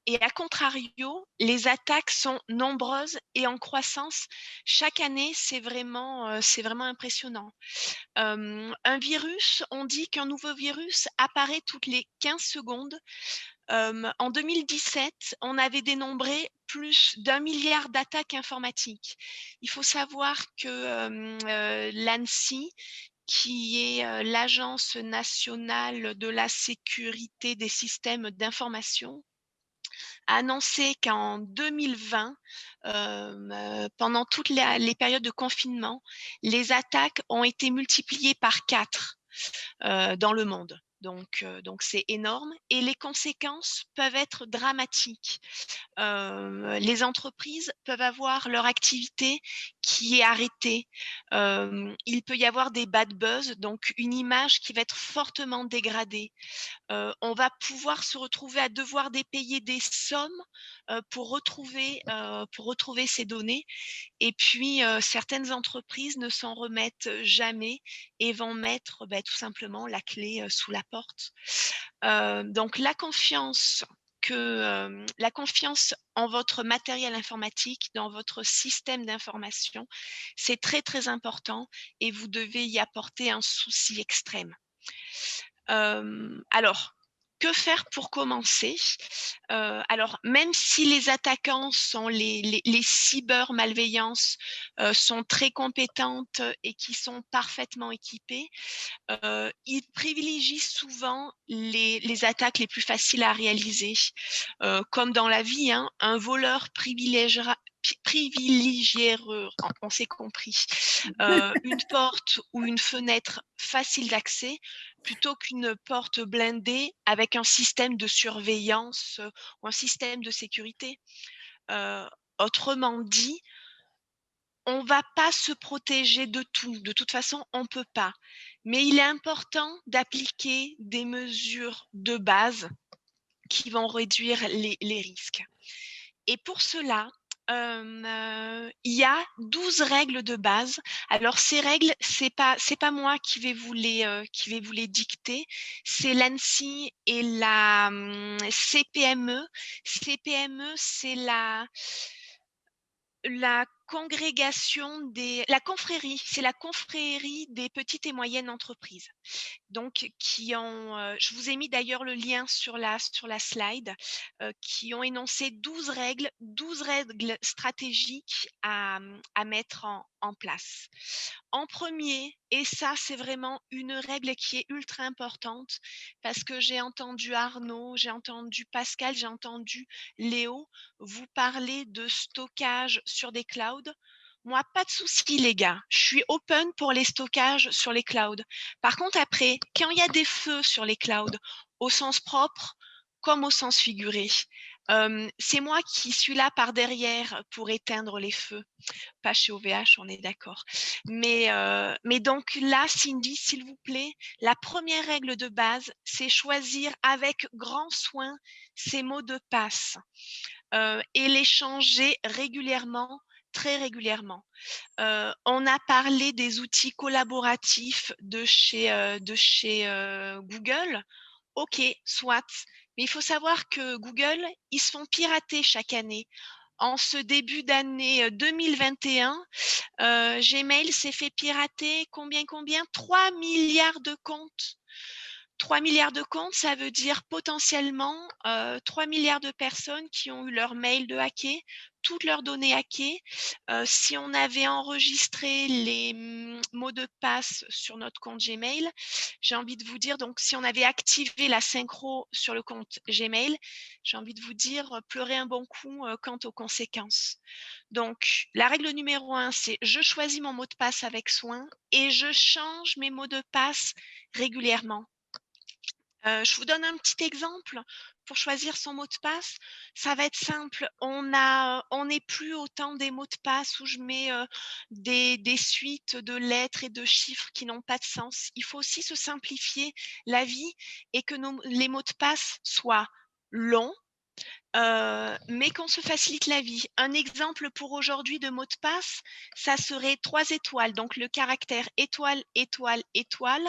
Et à contrario, les attaques sont nombreuses et en croissance. Chaque année, c'est vraiment impressionnant. Un virus, on dit qu'un nouveau virus apparaît toutes les 15 secondes. En 2017, on avait dénombré plus d'1 milliard d'attaques informatiques. Il faut savoir que l'ANSSI, qui est l'Agence nationale de la sécurité des systèmes d'information, a annoncé qu'en 2020, pendant toutes les périodes de confinement, les attaques ont été multipliées par 4 dans le monde. Donc c'est énorme et les conséquences peuvent être dramatiques. Les entreprises peuvent avoir leur activité qui est arrêtée. Il peut y avoir des bad buzz, donc une image qui va être fortement dégradée. On va pouvoir se retrouver à devoir payer des sommes pour retrouver ces données. Et puis, certaines entreprises ne s'en remettent jamais et vont mettre tout simplement la clé sous la porte. Donc, la confiance en votre matériel informatique, dans votre système d'information, c'est très, très important et vous devez y apporter un souci extrême. Alors, que faire pour commencer? Alors, même si les attaquants sont les cyber-malveillances sont très compétentes et qui sont parfaitement équipés, ils privilégient souvent les attaques les plus faciles à réaliser. Comme dans la vie, hein, un voleur privilégieront, on s'est compris, une porte ou une fenêtre facile d'accès plutôt qu'une porte blindée avec un système de surveillance ou un système de sécurité. Autrement dit, on ne va pas se protéger de tout. De toute façon, on ne peut pas. Mais il est important d'appliquer des mesures de base qui vont réduire les risques. Et pour cela, il y a 12 règles de base. Alors, ces règles, c'est pas moi qui vais vous les dicter. C'est l'ANSSI et la CPME. CPME, c'est la confrérie, c'est la confrérie des petites et moyennes entreprises. Donc, je vous ai mis d'ailleurs le lien sur la slide, qui ont énoncé 12 règles stratégiques à mettre en place. En premier, et ça c'est vraiment une règle qui est ultra importante, parce que j'ai entendu Arnaud, j'ai entendu Pascal, j'ai entendu Léo vous parler de stockage sur des clouds. Moi, pas de souci les gars, je suis open pour les stockages sur les clouds. Par contre, après, quand il y a des feux sur les clouds, au sens propre comme au sens figuré, c'est moi qui suis là par derrière pour éteindre les feux. Pas chez OVH, on est d'accord. Mais donc là, Cindy, s'il vous plaît, la première règle de base, c'est choisir avec grand soin ces mots de passe et les changer régulièrement, très régulièrement. On a parlé des outils collaboratifs de chez Google. Ok, soit. Mais il faut savoir que Google, ils se font pirater chaque année. En ce début d'année 2021, Gmail s'est fait pirater combien 3 milliards de comptes. 3 milliards de comptes, ça veut dire potentiellement 3 milliards de personnes qui ont eu leur mail de hacké, toutes leurs données hackées. Si on avait enregistré les mots de passe sur notre compte Gmail, j'ai envie de vous dire, donc si on avait activé la synchro sur le compte Gmail, j'ai envie de vous dire, pleurer un bon coup quant aux conséquences. Donc, la règle numéro 1, c'est je choisis mon mot de passe avec soin et je change mes mots de passe régulièrement. Je vous donne un petit exemple pour choisir son mot de passe. Ça va être simple. On n'est plus autant des mots de passe où je mets des suites de lettres et de chiffres qui n'ont pas de sens. Il faut aussi se simplifier la vie et que les mots de passe soient longs, mais qu'on se facilite la vie. Un exemple pour aujourd'hui de mot de passe, ça serait 3 étoiles. Donc le caractère étoile, étoile, étoile.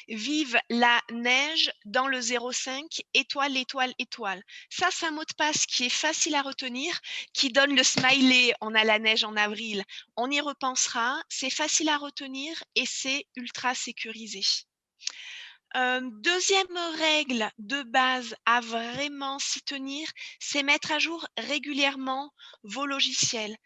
Vive la neige dans le 05, étoile, étoile, étoile. Ça, c'est un mot de passe qui est facile à retenir, qui donne le smiley, on a la neige en avril. On y repensera, c'est facile à retenir et c'est ultra sécurisé. Deuxième règle de base à vraiment s'y tenir, c'est mettre à jour régulièrement vos logiciels.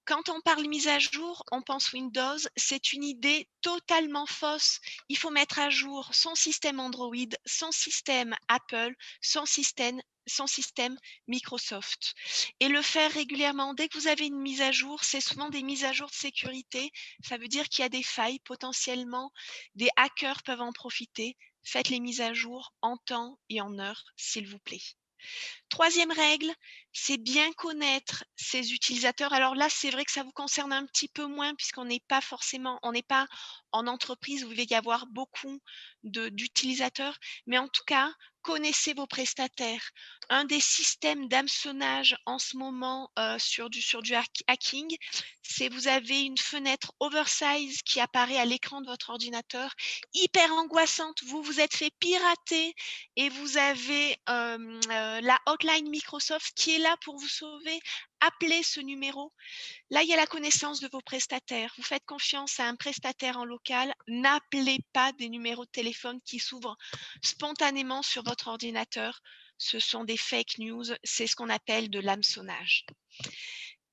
Quand on parle mise à jour, on pense Windows, c'est une idée totalement fausse. Il faut mettre à jour son système Android, son système Apple, son système Microsoft. Et le faire régulièrement. Dès que vous avez une mise à jour, c'est souvent des mises à jour de sécurité. Ça veut dire qu'il y a des failles potentiellement. Des hackers peuvent en profiter. Faites les mises à jour en temps et en heure, s'il vous plaît. Troisième règle, c'est bien connaître ses utilisateurs. Alors là, c'est vrai que ça vous concerne un petit peu moins puisqu'on n'est pas en entreprise où il va y avoir beaucoup d'utilisateurs, mais en tout cas, connaissez vos prestataires. Un des systèmes d'hameçonnage en ce moment sur du hacking, c'est vous avez une fenêtre oversize qui apparaît à l'écran de votre ordinateur, hyper angoissante. Vous vous êtes fait pirater et vous avez la hotline Microsoft qui est là pour vous sauver. Appelez ce numéro. Là, il y a la connaissance de vos prestataires. Vous faites confiance à un prestataire en local. N'appelez pas des numéros de téléphone qui s'ouvrent spontanément sur votre ordinateur. Ce sont des fake news. C'est ce qu'on appelle de l'hameçonnage.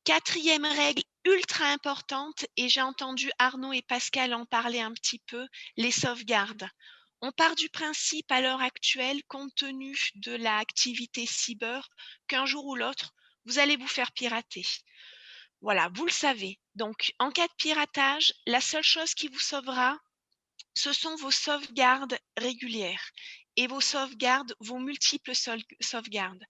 Quatrième règle ultra importante, et j'ai entendu Arnaud et Pascal en parler un petit peu, les sauvegardes. On part du principe à l'heure actuelle, compte tenu de l'activité cyber, qu'un jour ou l'autre, vous allez vous faire pirater. Voilà, vous le savez. Donc, en cas de piratage, la seule chose qui vous sauvera, ce sont vos sauvegardes régulières et vos sauvegardes, vos multiples sauvegardes.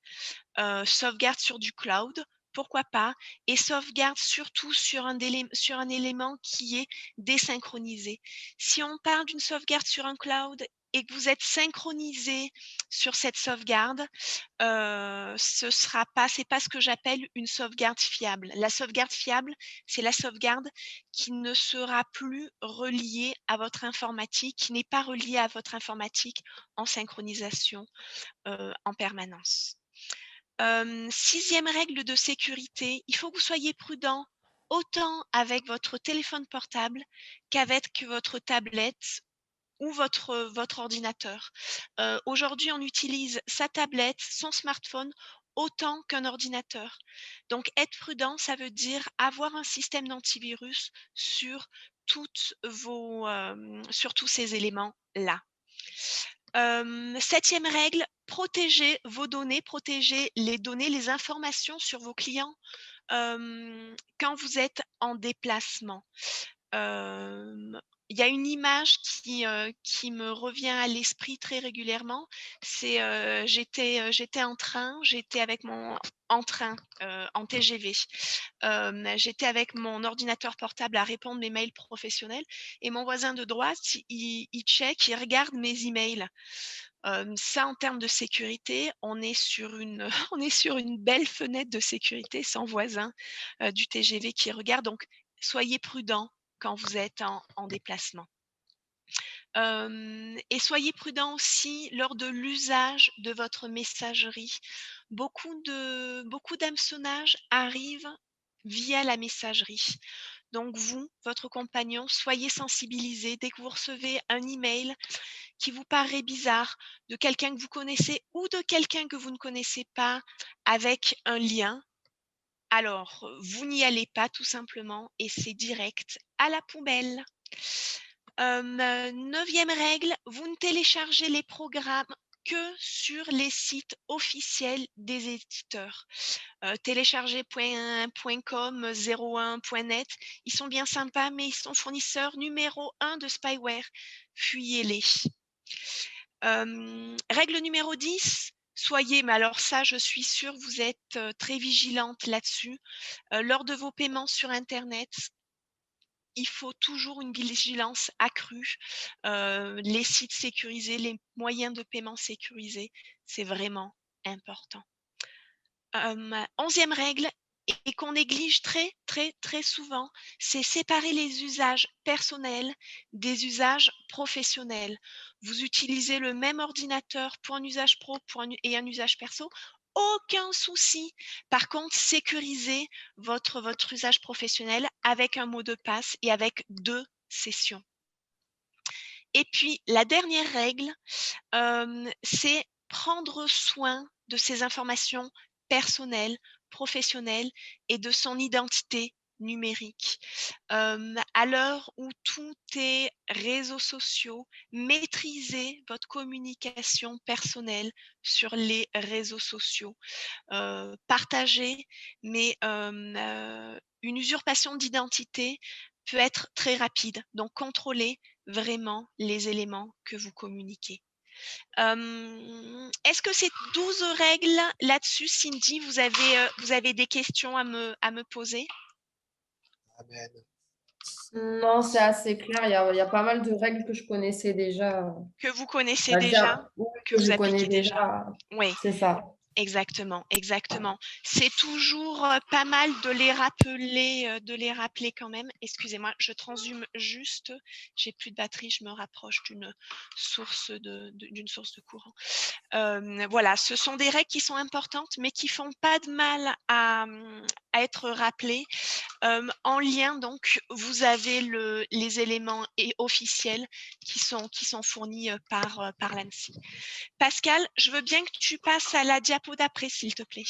Sauvegarde sur du cloud, pourquoi pas, et sauvegarde surtout sur un élément qui est désynchronisé. Si on parle d'une sauvegarde sur un cloud et que vous êtes synchronisé sur cette sauvegarde, c'est pas ce que j'appelle une sauvegarde fiable. La sauvegarde fiable, c'est la sauvegarde qui ne sera plus reliée à votre informatique, qui n'est pas reliée à votre informatique en synchronisation en permanence. 6e règle de sécurité, il faut que vous soyez prudent autant avec votre téléphone portable qu'avec votre tablette ou votre ordinateur. Aujourd'hui, on utilise sa tablette, son smartphone autant qu'un ordinateur. Donc, être prudent, ça veut dire avoir un système d'antivirus sur tous ces éléments-là. 7e règle, protégez vos données, protégez les données, les informations sur vos clients quand vous êtes en déplacement. Il y a une image qui me revient à l'esprit très régulièrement. C'est j'étais en train, en TGV. J'étais avec mon ordinateur portable à répondre mes mails professionnels et mon voisin de droite, il check, il regarde mes emails. Ça, en termes de sécurité, on est sur une belle fenêtre de sécurité sans voisin du TGV qui regarde. Donc, soyez prudents quand vous êtes en déplacement. Et soyez prudents aussi lors de l'usage de votre messagerie. Beaucoup d'hameçonnages arrivent via la messagerie. Donc vous, votre compagnon, soyez sensibilisés dès que vous recevez un email qui vous paraît bizarre de quelqu'un que vous connaissez ou de quelqu'un que vous ne connaissez pas avec un lien. Alors, vous n'y allez pas tout simplement et c'est direct à la poubelle. 9e règle, vous ne téléchargez les programmes que sur les sites officiels des éditeurs. Télécharger.com, 01.net, ils sont bien sympas, mais ils sont fournisseurs numéro 1 de spyware. Fuyez-les. Règle numéro 10, soyez, mais alors ça, je suis sûre, vous êtes très vigilante là-dessus. Lors de vos paiements sur Internet, il faut toujours une vigilance accrue. Les sites sécurisés, les moyens de paiement sécurisés, c'est vraiment important. 11e règle, et qu'on néglige très, très, très souvent, c'est séparer les usages personnels des usages professionnels. Vous utilisez le même ordinateur pour un usage pro et un usage perso, aucun souci. Par contre, sécurisez votre usage professionnel avec un mot de passe et avec 2 sessions. Et puis, la dernière règle, c'est prendre soin de ses informations personnelles, professionnelles et de son identité numérique. À l'heure où tout est réseaux sociaux, maîtrisez votre communication personnelle sur les réseaux sociaux. Partagez, mais une usurpation d'identité peut être très rapide. Donc, contrôlez vraiment les éléments que vous communiquez. Est-ce que ces 12 règles là-dessus, Cindy, vous avez des questions à me poser? Amen. Non, c'est assez clair. Il y a pas mal de règles que je connaissais déjà. Que vous connaissez On va dire, déjà? oui, Que vous je connais appliquez déjà? Oui. C'est ça. Exactement, exactement. C'est toujours pas mal de les rappeler quand même. Excusez-moi, je transhume juste. J'ai plus de batterie, je me rapproche d'une source de courant. Voilà, ce sont des règles qui sont importantes, mais qui font pas de mal à être rappelées. En lien, donc, vous avez les éléments officiels qui sont fournis par l'ANSSI. Pascal, je veux bien que tu passes à la diapo d'après, s'il te plaît.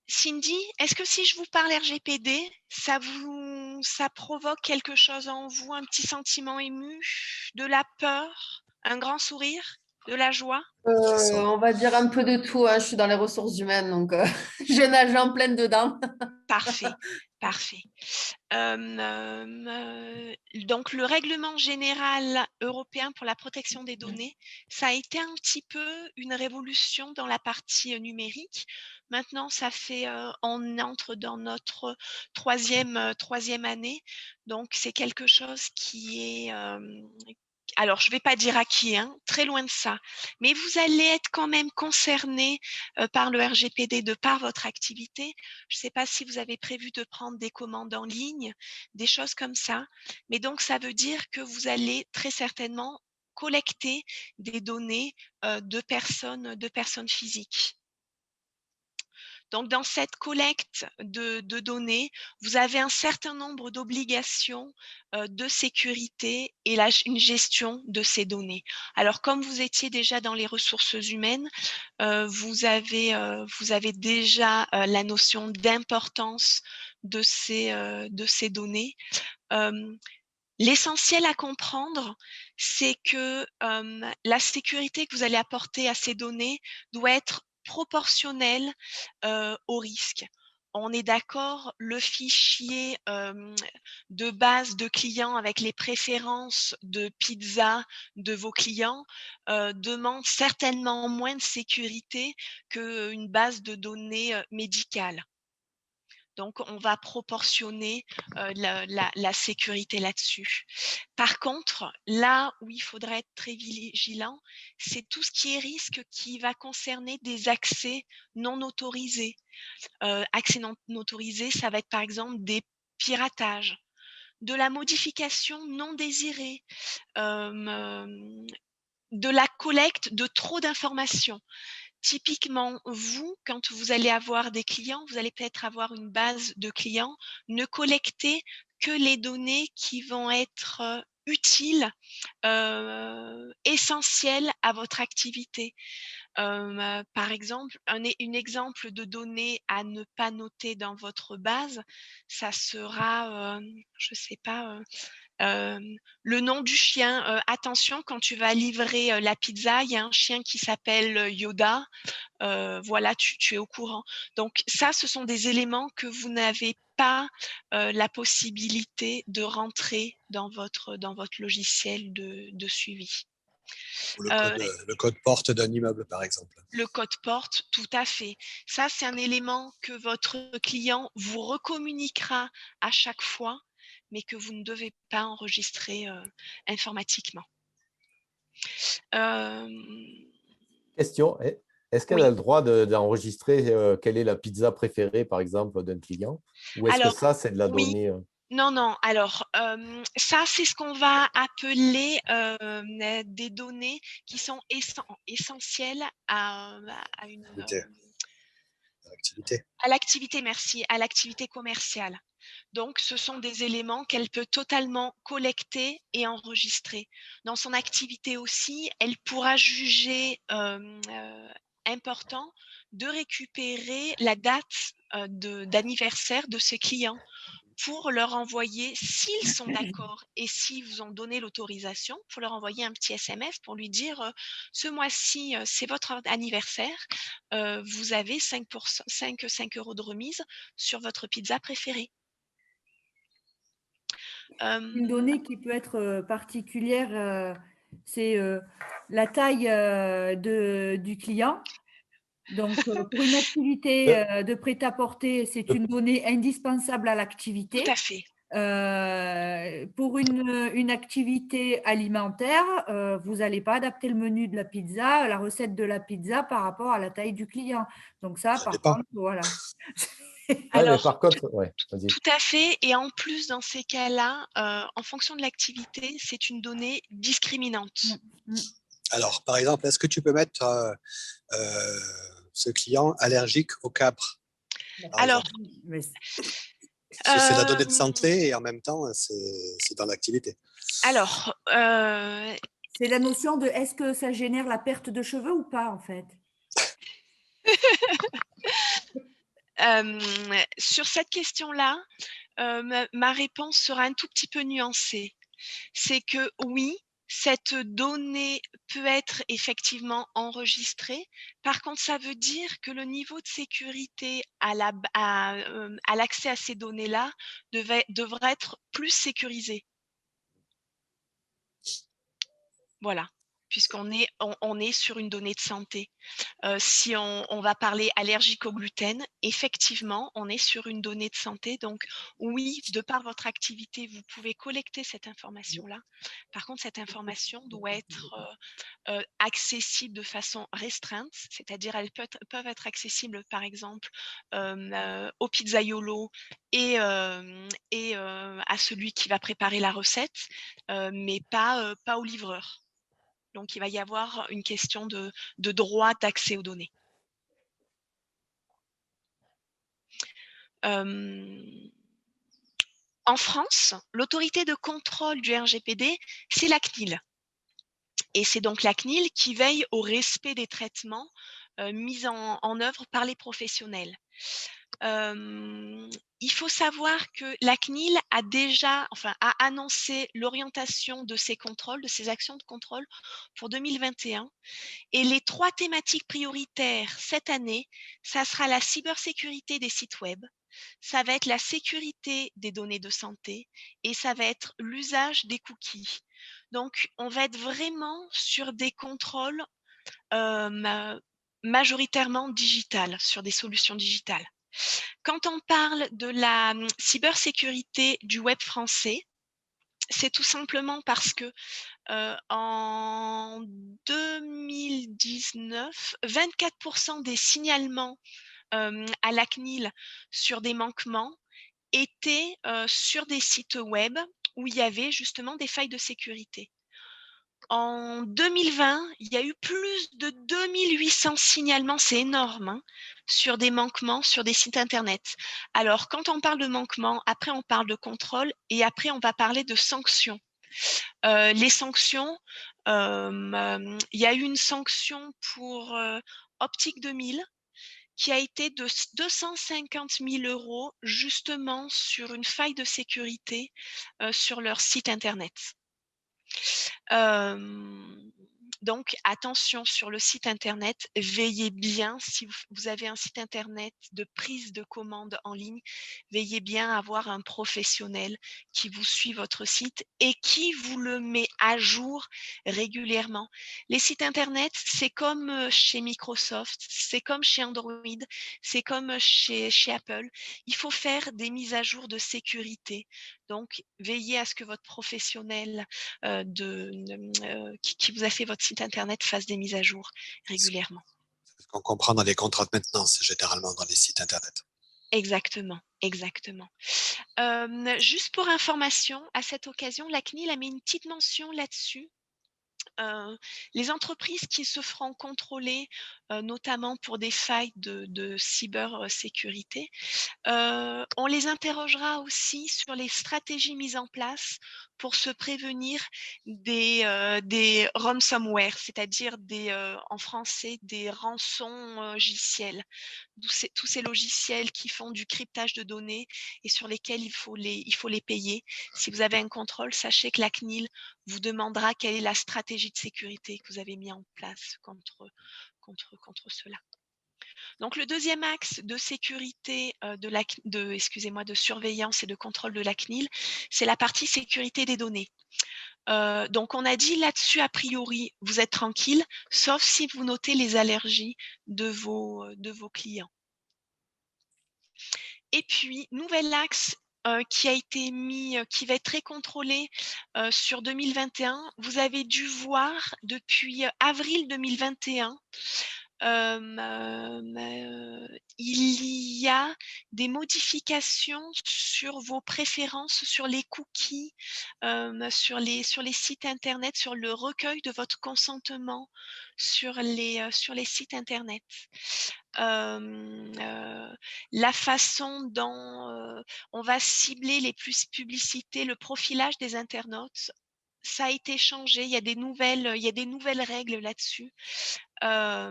Cindy, est-ce que si je vous parle RGPD, ça provoque quelque chose en vous, un petit sentiment ému, de la peur, un grand sourire? de la joie? On va dire un peu de tout, hein. Je suis dans les ressources humaines, donc je nage en pleine dedans. Parfait, parfait. Donc le règlement général européen pour la protection des données, ça a été un petit peu une révolution dans la partie, numérique. Maintenant, ça fait, on entre dans notre troisième année, donc c'est quelque chose qui est, alors je ne vais pas dire acquis, hein, très loin de ça, mais vous allez être quand même concernés, par le RGPD de par votre activité. Je ne sais pas si vous avez prévu de prendre des commandes en ligne, des choses comme ça, mais donc ça veut dire que vous allez très certainement collecter des données, de personnes physiques. Donc, dans cette collecte de données, vous avez un certain nombre d'obligations de sécurité et une gestion de ces données. Alors, comme vous étiez déjà dans les ressources humaines, vous avez déjà la notion d'importance de ces données. L'essentiel à comprendre, c'est que la sécurité que vous allez apporter à ces données doit être proportionnelle au risque. On est d'accord, le fichier de base de clients avec les préférences de pizza de vos clients demande certainement moins de sécurité qu'une base de données médicale. Donc, on va proportionner la sécurité là-dessus. Par contre, là où il faudrait être très vigilant, c'est tout ce qui est risque qui va concerner des accès non autorisés. Accès non autorisés, ça va être par exemple des piratages, de la modification non désirée, de la collecte de trop d'informations. Typiquement, vous, quand vous allez avoir des clients, vous allez peut-être avoir une base de clients, ne collectez que les données qui vont être utiles, essentielles à votre activité. Par exemple, un exemple de données à ne pas noter dans votre base, ça sera, je ne sais pas, le nom du chien. Attention, quand tu vas livrer la pizza, il y a un chien qui s'appelle Yoda. Voilà, tu es au courant. Donc ça, ce sont des éléments que vous n'avez pas la possibilité de rentrer dans votre logiciel de suivi. Ou le code porte d'un immeuble, par exemple. Le code porte, tout à fait. Ça, c'est un élément que votre client vous recommuniquera à chaque fois, mais que vous ne devez pas enregistrer informatiquement. Question, est-ce qu'elle Oui. a le droit d'enregistrer quelle est la pizza préférée, par exemple, d'un client? Ou est-ce que Alors, ça, c'est de la oui. donnée Non. Alors, ça, c'est ce qu'on va appeler des données qui sont essentielles à une Activité. à l'activité, merci, à l'activité commerciale. Donc, ce sont des éléments qu'elle peut totalement collecter et enregistrer. Dans son activité aussi, elle pourra juger important de récupérer la date d'anniversaire de ses clients pour leur envoyer, s'ils sont d'accord et s'ils vous ont donné l'autorisation, pour leur envoyer un petit SMS pour lui dire ce mois-ci, c'est votre anniversaire, vous avez 5 € de remise sur votre pizza préférée. Une donnée qui peut être particulière, c'est la taille du client. Donc, pour une activité de prêt-à-porter, c'est une donnée indispensable à l'activité. Tout à fait. Pour une activité alimentaire, vous n'allez pas adapter le menu de la pizza, la recette de la pizza par rapport à la taille du client. Donc ça par dépend. contre, voilà. Alors, mais par contre, vas-y. tout à fait. Et en plus, dans ces cas-là, en fonction de l'activité, c'est une donnée discriminante. Alors, par exemple, est-ce que tu peux mettre ce client allergique au capre? Alors, c'est la donnée de santé et en même temps, c'est dans l'activité. Alors, c'est la notion de est-ce que ça génère la perte de cheveux ou pas, en fait? Sur cette question-là, ma réponse sera un tout petit peu nuancée. C'est que oui, Cette donnée peut être effectivement enregistrée. Par contre, ça veut dire que le niveau de sécurité à l'accès à ces données-là devrait être plus sécurisé. Voilà, puisqu'on est sur une donnée de santé. Si on va parler allergique au gluten, effectivement, on est sur une donnée de santé. Donc oui, de par votre activité, vous pouvez collecter cette information-là. Par contre, cette information doit être accessible de façon restreinte, c'est-à-dire elles peuvent être accessibles, par exemple, au pizzaiolo et à celui qui va préparer la recette, mais pas au livreur. Donc, il va y avoir une question de droit d'accès aux données. En France, l'autorité de contrôle du RGPD, c'est la CNIL. Et c'est donc la CNIL qui veille au respect des traitements mis en œuvre par les professionnels. Il faut savoir que la CNIL a annoncé l'orientation de ses contrôles, de ses actions de contrôle pour 2021. Et les 3 thématiques prioritaires cette année, ça sera la cybersécurité des sites web, ça va être la sécurité des données de santé et ça va être l'usage des cookies. Donc, on va être vraiment sur des contrôles majoritairement digitales, sur des solutions digitales. Quand on parle de la cybersécurité du web français, c'est tout simplement parce que en 2019, 24% des signalements à la CNIL sur des manquements étaient sur des sites web où il y avait justement des failles de sécurité. En 2020, il y a eu plus de 2800 signalements, c'est énorme, hein, sur des manquements sur des sites internet. Alors, quand on parle de manquements, après on parle de contrôle et après on va parler de sanctions. Les sanctions, il y a eu une sanction pour Optique 2000 qui a été de 250 000 € justement sur une faille de sécurité sur leur site internet. Donc, attention sur le site internet, veillez bien, si vous avez un site internet de prise de commande en ligne, veillez bien à avoir un professionnel qui vous suit votre site et qui vous le met à jour régulièrement. Les sites internet, c'est comme chez Microsoft, c'est comme chez Android, c'est comme chez Apple. Il faut faire des mises à jour de sécurité. Donc, veillez à ce que votre professionnel qui vous a fait votre site internet fasse des mises à jour régulièrement. C'est ce qu'on comprend dans les contrats de maintenance, généralement dans les sites internet. Exactement, exactement. Juste pour information, à cette occasion, la CNIL a mis une petite mention là-dessus. Les entreprises qui se feront contrôler, notamment pour des failles de cybersécurité, on les interrogera aussi sur les stratégies mises en place pour se prévenir des ransomware, c'est-à-dire en français, des rançongiciels. Tous ces logiciels qui font du cryptage de données et sur lesquels il faut les payer. Si vous avez un contrôle, sachez que la CNIL vous demandera quelle est la stratégie de sécurité que vous avez mis en place contre cela. Donc, le deuxième axe de sécurité de surveillance et de contrôle de la CNIL, c'est la partie sécurité des données. Donc, on a dit là-dessus, a priori, vous êtes tranquille, sauf si vous notez les allergies de vos clients. Et puis, nouvel axe qui a été mis, qui va être très contrôlé sur 2021. Vous avez dû voir depuis avril 2021, il y a des modifications sur vos préférences, sur les cookies, sur les sites internet, sur le recueil de votre consentement sur les sites internet. La façon dont on va cibler les publicités, le profilage des internautes, ça a été changé. Il y a des nouvelles règles là-dessus. À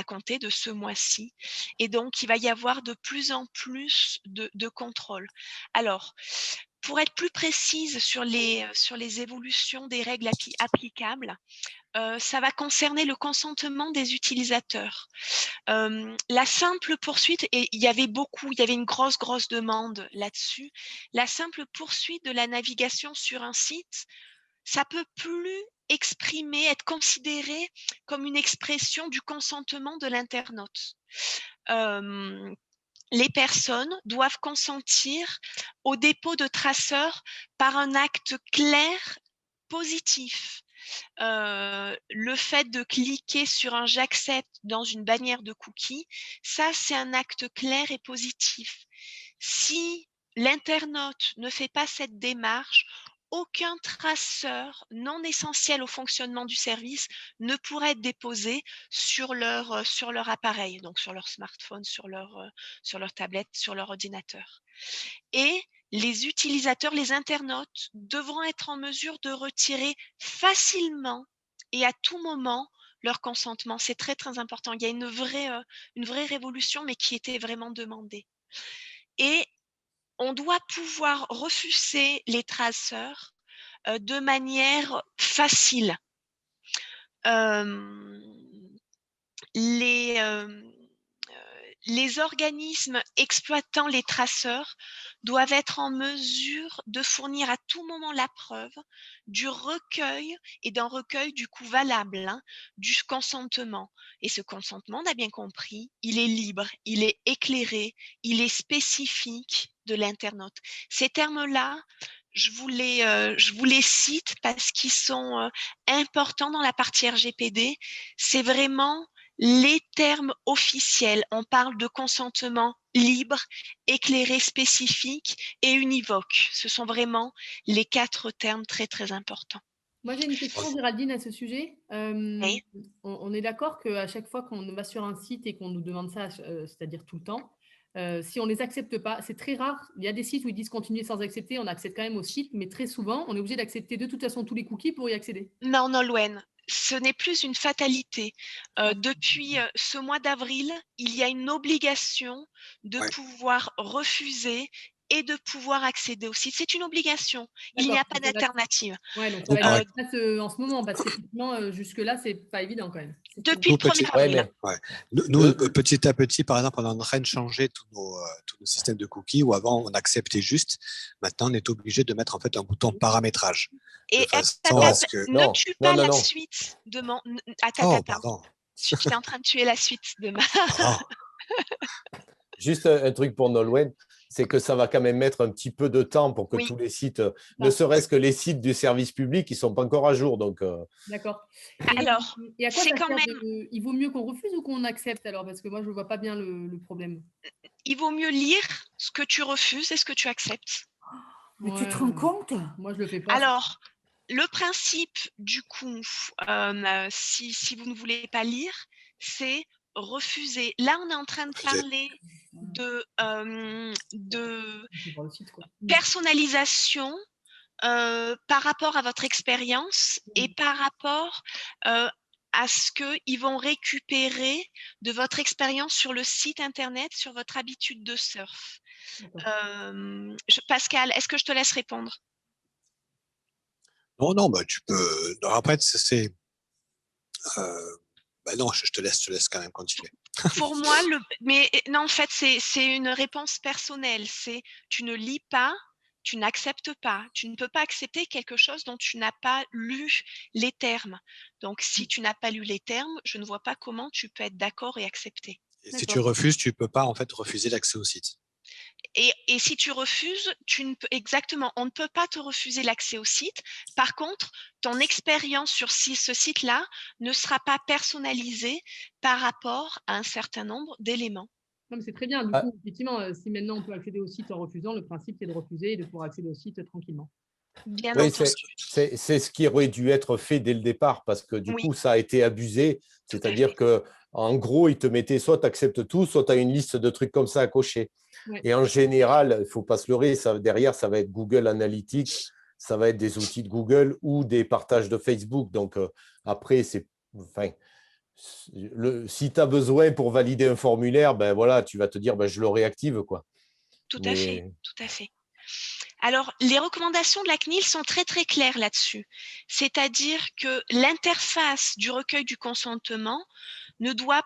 compter de ce mois-ci. Et donc, il va y avoir de plus en plus de contrôles. Alors, Pour être plus précise sur les évolutions des règles applicables, ça va concerner le consentement des utilisateurs. La simple poursuite, et il y avait une grosse demande là-dessus, la simple poursuite de la navigation sur un site, ça peut plus être considéré comme une expression du consentement de l'internaute. Les personnes doivent consentir au dépôt de traceurs par un acte clair, positif. Le fait de cliquer sur un j'accepte dans une bannière de cookies, ça c'est un acte clair et positif. Si l'internaute ne fait pas cette démarche, aucun traceur non essentiel au fonctionnement du service ne pourra être déposé sur leur appareil, donc sur leur smartphone, sur leur tablette, sur leur ordinateur. Et les utilisateurs, les internautes devront être en mesure de retirer facilement et à tout moment leur consentement. C'est très, très important. Il y a une vraie révolution, mais qui était vraiment demandée. Et on doit pouvoir refuser les traceurs de manière facile. Les organismes exploitant les traceurs doivent être en mesure de fournir à tout moment la preuve du recueil et d'un recueil du coup valable du consentement. Et ce consentement, on a bien compris, il est libre, il est éclairé, il est spécifique de l'internaute. Ces termes-là, je vous les cite parce qu'ils sont importants dans la partie RGPD. C'est vraiment les termes officiels. On parle de consentement libre, éclairé, spécifique et univoque. Ce sont vraiment les 4 termes très, très importants. Moi, j'ai une question, Géraldine, à ce sujet. Oui. On est d'accord qu'à chaque fois qu'on va sur un site et qu'on nous demande ça, c'est-à-dire tout le temps, si on ne les accepte pas, c'est très rare. Il y a des sites où ils disent continuer sans accepter, on accède quand même au site, mais très souvent, on est obligé d'accepter de toute façon tous les cookies pour y accéder. Non, Nolwenn, ce n'est plus une fatalité. Depuis ce mois d'avril, il y a une obligation de pouvoir refuser et de pouvoir accéder au site. C'est une obligation. Il n'y a pas d'alternative. Oui, donc ça va être en ce moment, parce qu'effectivement, jusque-là, ce n'est pas évident quand même. Depuis le 1er avril. Nous, petit à petit, par exemple, on est en train de changer tous nos systèmes de cookies, où avant, on acceptait juste. Maintenant, on est obligé de mettre en fait un bouton paramétrage. Et ne tue pas la suite de mon... Attends. Tu es en train de tuer la suite de ma... Juste un truc pour Nolwenn, c'est que ça va quand même mettre un petit peu de temps pour que tous les sites, ne serait-ce que les sites du service public, ils ne sont pas encore à jour. D'accord. Alors, et à quoi ça sert il vaut mieux qu'on refuse ou qu'on accepte alors? Parce que moi, je ne vois pas bien le problème. Il vaut mieux lire ce que tu refuses et ce que tu acceptes. Mais tu te rends compte? Moi, je ne le fais pas. Alors, le principe, du coup, si vous ne voulez pas lire, c'est refuser. Là, on est en train de parler de personnalisation par rapport à votre expérience et par rapport à ce qu'ils vont récupérer de votre expérience sur le site internet, sur votre habitude de surf. Pascal, est-ce que je te laisse répondre? Non, bah, tu peux. Après, c'est. Non, je te laisse quand même continuer. Pour moi, mais non, en fait, c'est une réponse personnelle. C'est tu ne lis pas, tu n'acceptes pas. Tu ne peux pas accepter quelque chose dont tu n'as pas lu les termes. Donc, si tu n'as pas lu les termes, je ne vois pas comment tu peux être d'accord et accepter. Et si tu refuses, tu ne peux pas en fait refuser l'accès au site. Et si tu refuses, exactement, on ne peut pas te refuser l'accès au site. Par contre, ton expérience sur ce site-là ne sera pas personnalisée par rapport à un certain nombre d'éléments. C'est très bien. Du coup, effectivement, si maintenant on peut accéder au site en refusant, le principe c'est de refuser et de pouvoir accéder au site tranquillement. Bien entendu. C'est ce qui aurait dû être fait dès le départ parce que du coup, ça a été abusé. C'est-à-dire qu'en gros, ils te mettaient soit tu acceptes tout, soit tu as une liste de trucs comme ça à cocher. Et en général, il ne faut pas se leurrer, derrière, ça va être Google Analytics, ça va être des outils de Google ou des partages de Facebook. Donc, après, si tu as besoin pour valider un formulaire, ben voilà, tu vas te dire, je le réactive, quoi. Tout à fait, tout à fait. Alors, les recommandations de la CNIL sont très, très claires là-dessus. C'est-à-dire que l'interface du recueil du consentement ne doit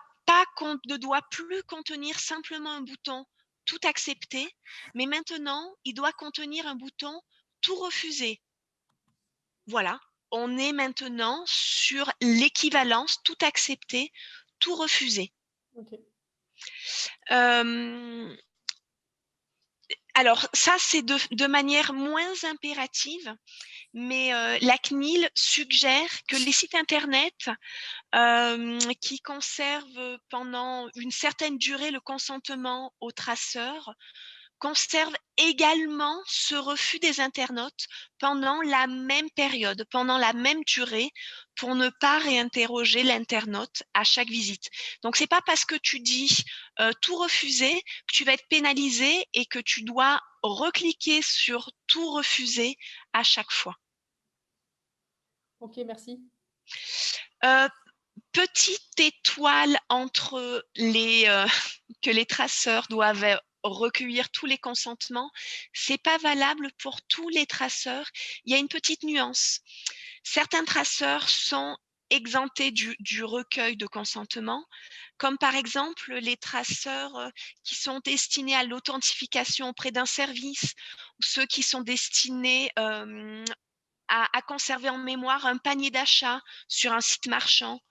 plus contenir simplement un bouton « Tout accepter », mais maintenant, il doit contenir un bouton « Tout refuser ». Voilà, on est maintenant sur l'équivalence « Tout accepter », « Tout refuser ». Ok. Alors ça, c'est de manière moins impérative, mais la CNIL suggère que les sites internet qui conservent pendant une certaine durée le consentement au traceur conservent également ce refus des internautes pendant la même période, pendant la même durée, pour ne pas réinterroger l'internaute à chaque visite. Donc, c'est pas parce que tu dis tout refuser que tu vas être pénalisé et que tu dois recliquer sur tout refuser à chaque fois. Ok, merci. Petite étoile entre que les traceurs doivent recueillir tous les consentements, c'est pas valable pour tous les traceurs. Il y a une petite nuance. Certains traceurs sont exemptés du recueil de consentement, comme par exemple les traceurs qui sont destinés à l'authentification auprès d'un service, ou ceux qui sont destinés à conserver en mémoire un panier d'achat sur un site marchand.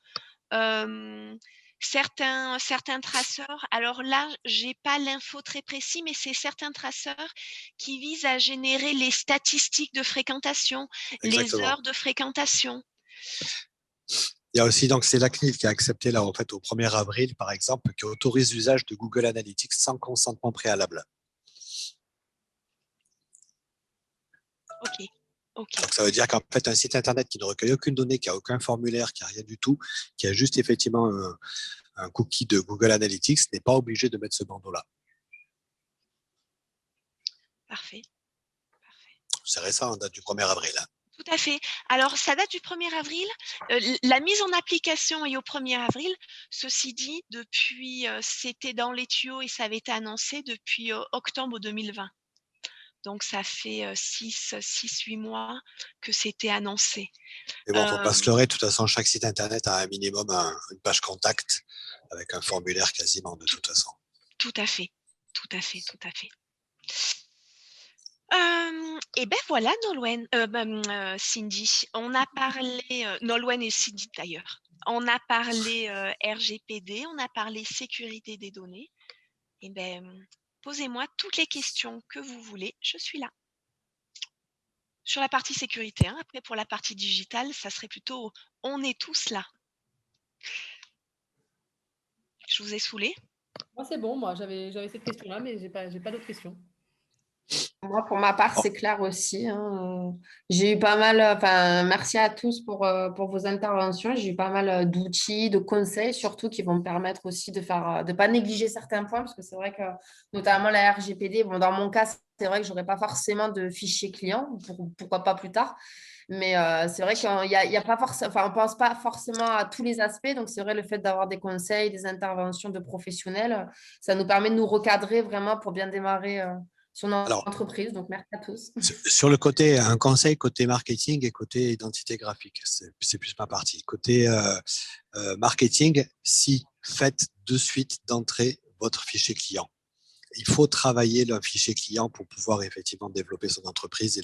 Certains traceurs, alors là, j'ai pas l'info très précis, mais c'est certains traceurs qui visent à générer les statistiques de fréquentation, les Exactement. heures de fréquentation. Il y a aussi, donc, c'est la CNIL qui a accepté, là, en fait, au 1er avril, par exemple, qui autorise l'usage de Google Analytics sans consentement préalable. Ok. Donc, ça veut dire qu'en fait, un site Internet qui ne recueille aucune donnée, qui n'a aucun formulaire, qui n'a rien du tout, qui a juste effectivement un cookie de Google Analytics, n'est pas obligé de mettre ce bandeau-là. Parfait. C'est récent, on date du 1er avril. Hein. Tout à fait. Alors, ça date du 1er avril. La mise en application est au 1er avril. Ceci dit, depuis, c'était dans les tuyaux et ça avait été annoncé depuis octobre 2020. Donc, ça fait 6-8 mois que c'était annoncé. Mais bon, il ne faut pas se leurrer. De toute façon, chaque site Internet a un minimum une page contact avec un formulaire quasiment, de toute façon. Tout à fait. Et ben voilà, Nolwenn, Cindy, on a parlé, Nolwenn et Cindy d'ailleurs, on a parlé RGPD, on a parlé sécurité des données. Et ben, posez-moi toutes les questions que vous voulez, je suis là. Sur la partie sécurité, hein. Après pour la partie digitale, ça serait plutôt on est tous là. Je vous ai saoulé? Moi, c'est bon, moi, j'avais cette question-là, mais j'ai pas d'autres questions. Moi, pour ma part, c'est clair aussi. Hein. J'ai eu pas mal, enfin, merci à tous pour vos interventions. J'ai eu pas mal d'outils, de conseils, surtout qui vont me permettre aussi de pas négliger certains points, parce que c'est vrai que, notamment la RGPD, bon, dans mon cas, c'est vrai que j'aurais pas forcément de fichier client, pourquoi pas plus tard. Mais c'est vrai qu'il y a pas forcément, enfin, on pense pas forcément à tous les aspects. Donc, c'est vrai, le fait d'avoir des conseils, des interventions de professionnels, ça nous permet de nous recadrer vraiment pour bien démarrer son entreprise. Donc, merci à tous. Sur le côté, un conseil côté marketing et côté identité graphique, c'est plus ma partie. Côté marketing, faites de suite d'entrée votre fichier client. Il faut travailler le fichier client pour pouvoir effectivement développer son entreprise et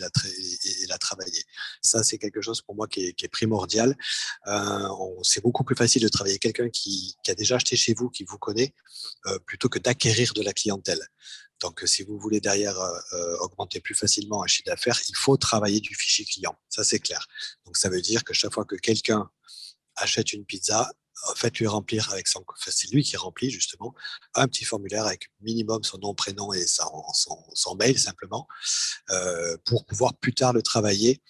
la travailler. Ça, c'est quelque chose pour moi qui est primordial. C'est beaucoup plus facile de travailler quelqu'un qui a déjà acheté chez vous, qui vous connaît, plutôt que d'acquérir de la clientèle. Donc, si vous voulez derrière augmenter plus facilement un chiffre d'affaires, il faut travailler du fichier client. Ça, c'est clair. Donc, ça veut dire que chaque fois que quelqu'un achète une pizza, faites-lui remplir c'est lui qui remplit justement un petit formulaire avec minimum son nom, prénom et son mail simplement pour pouvoir plus tard le travailler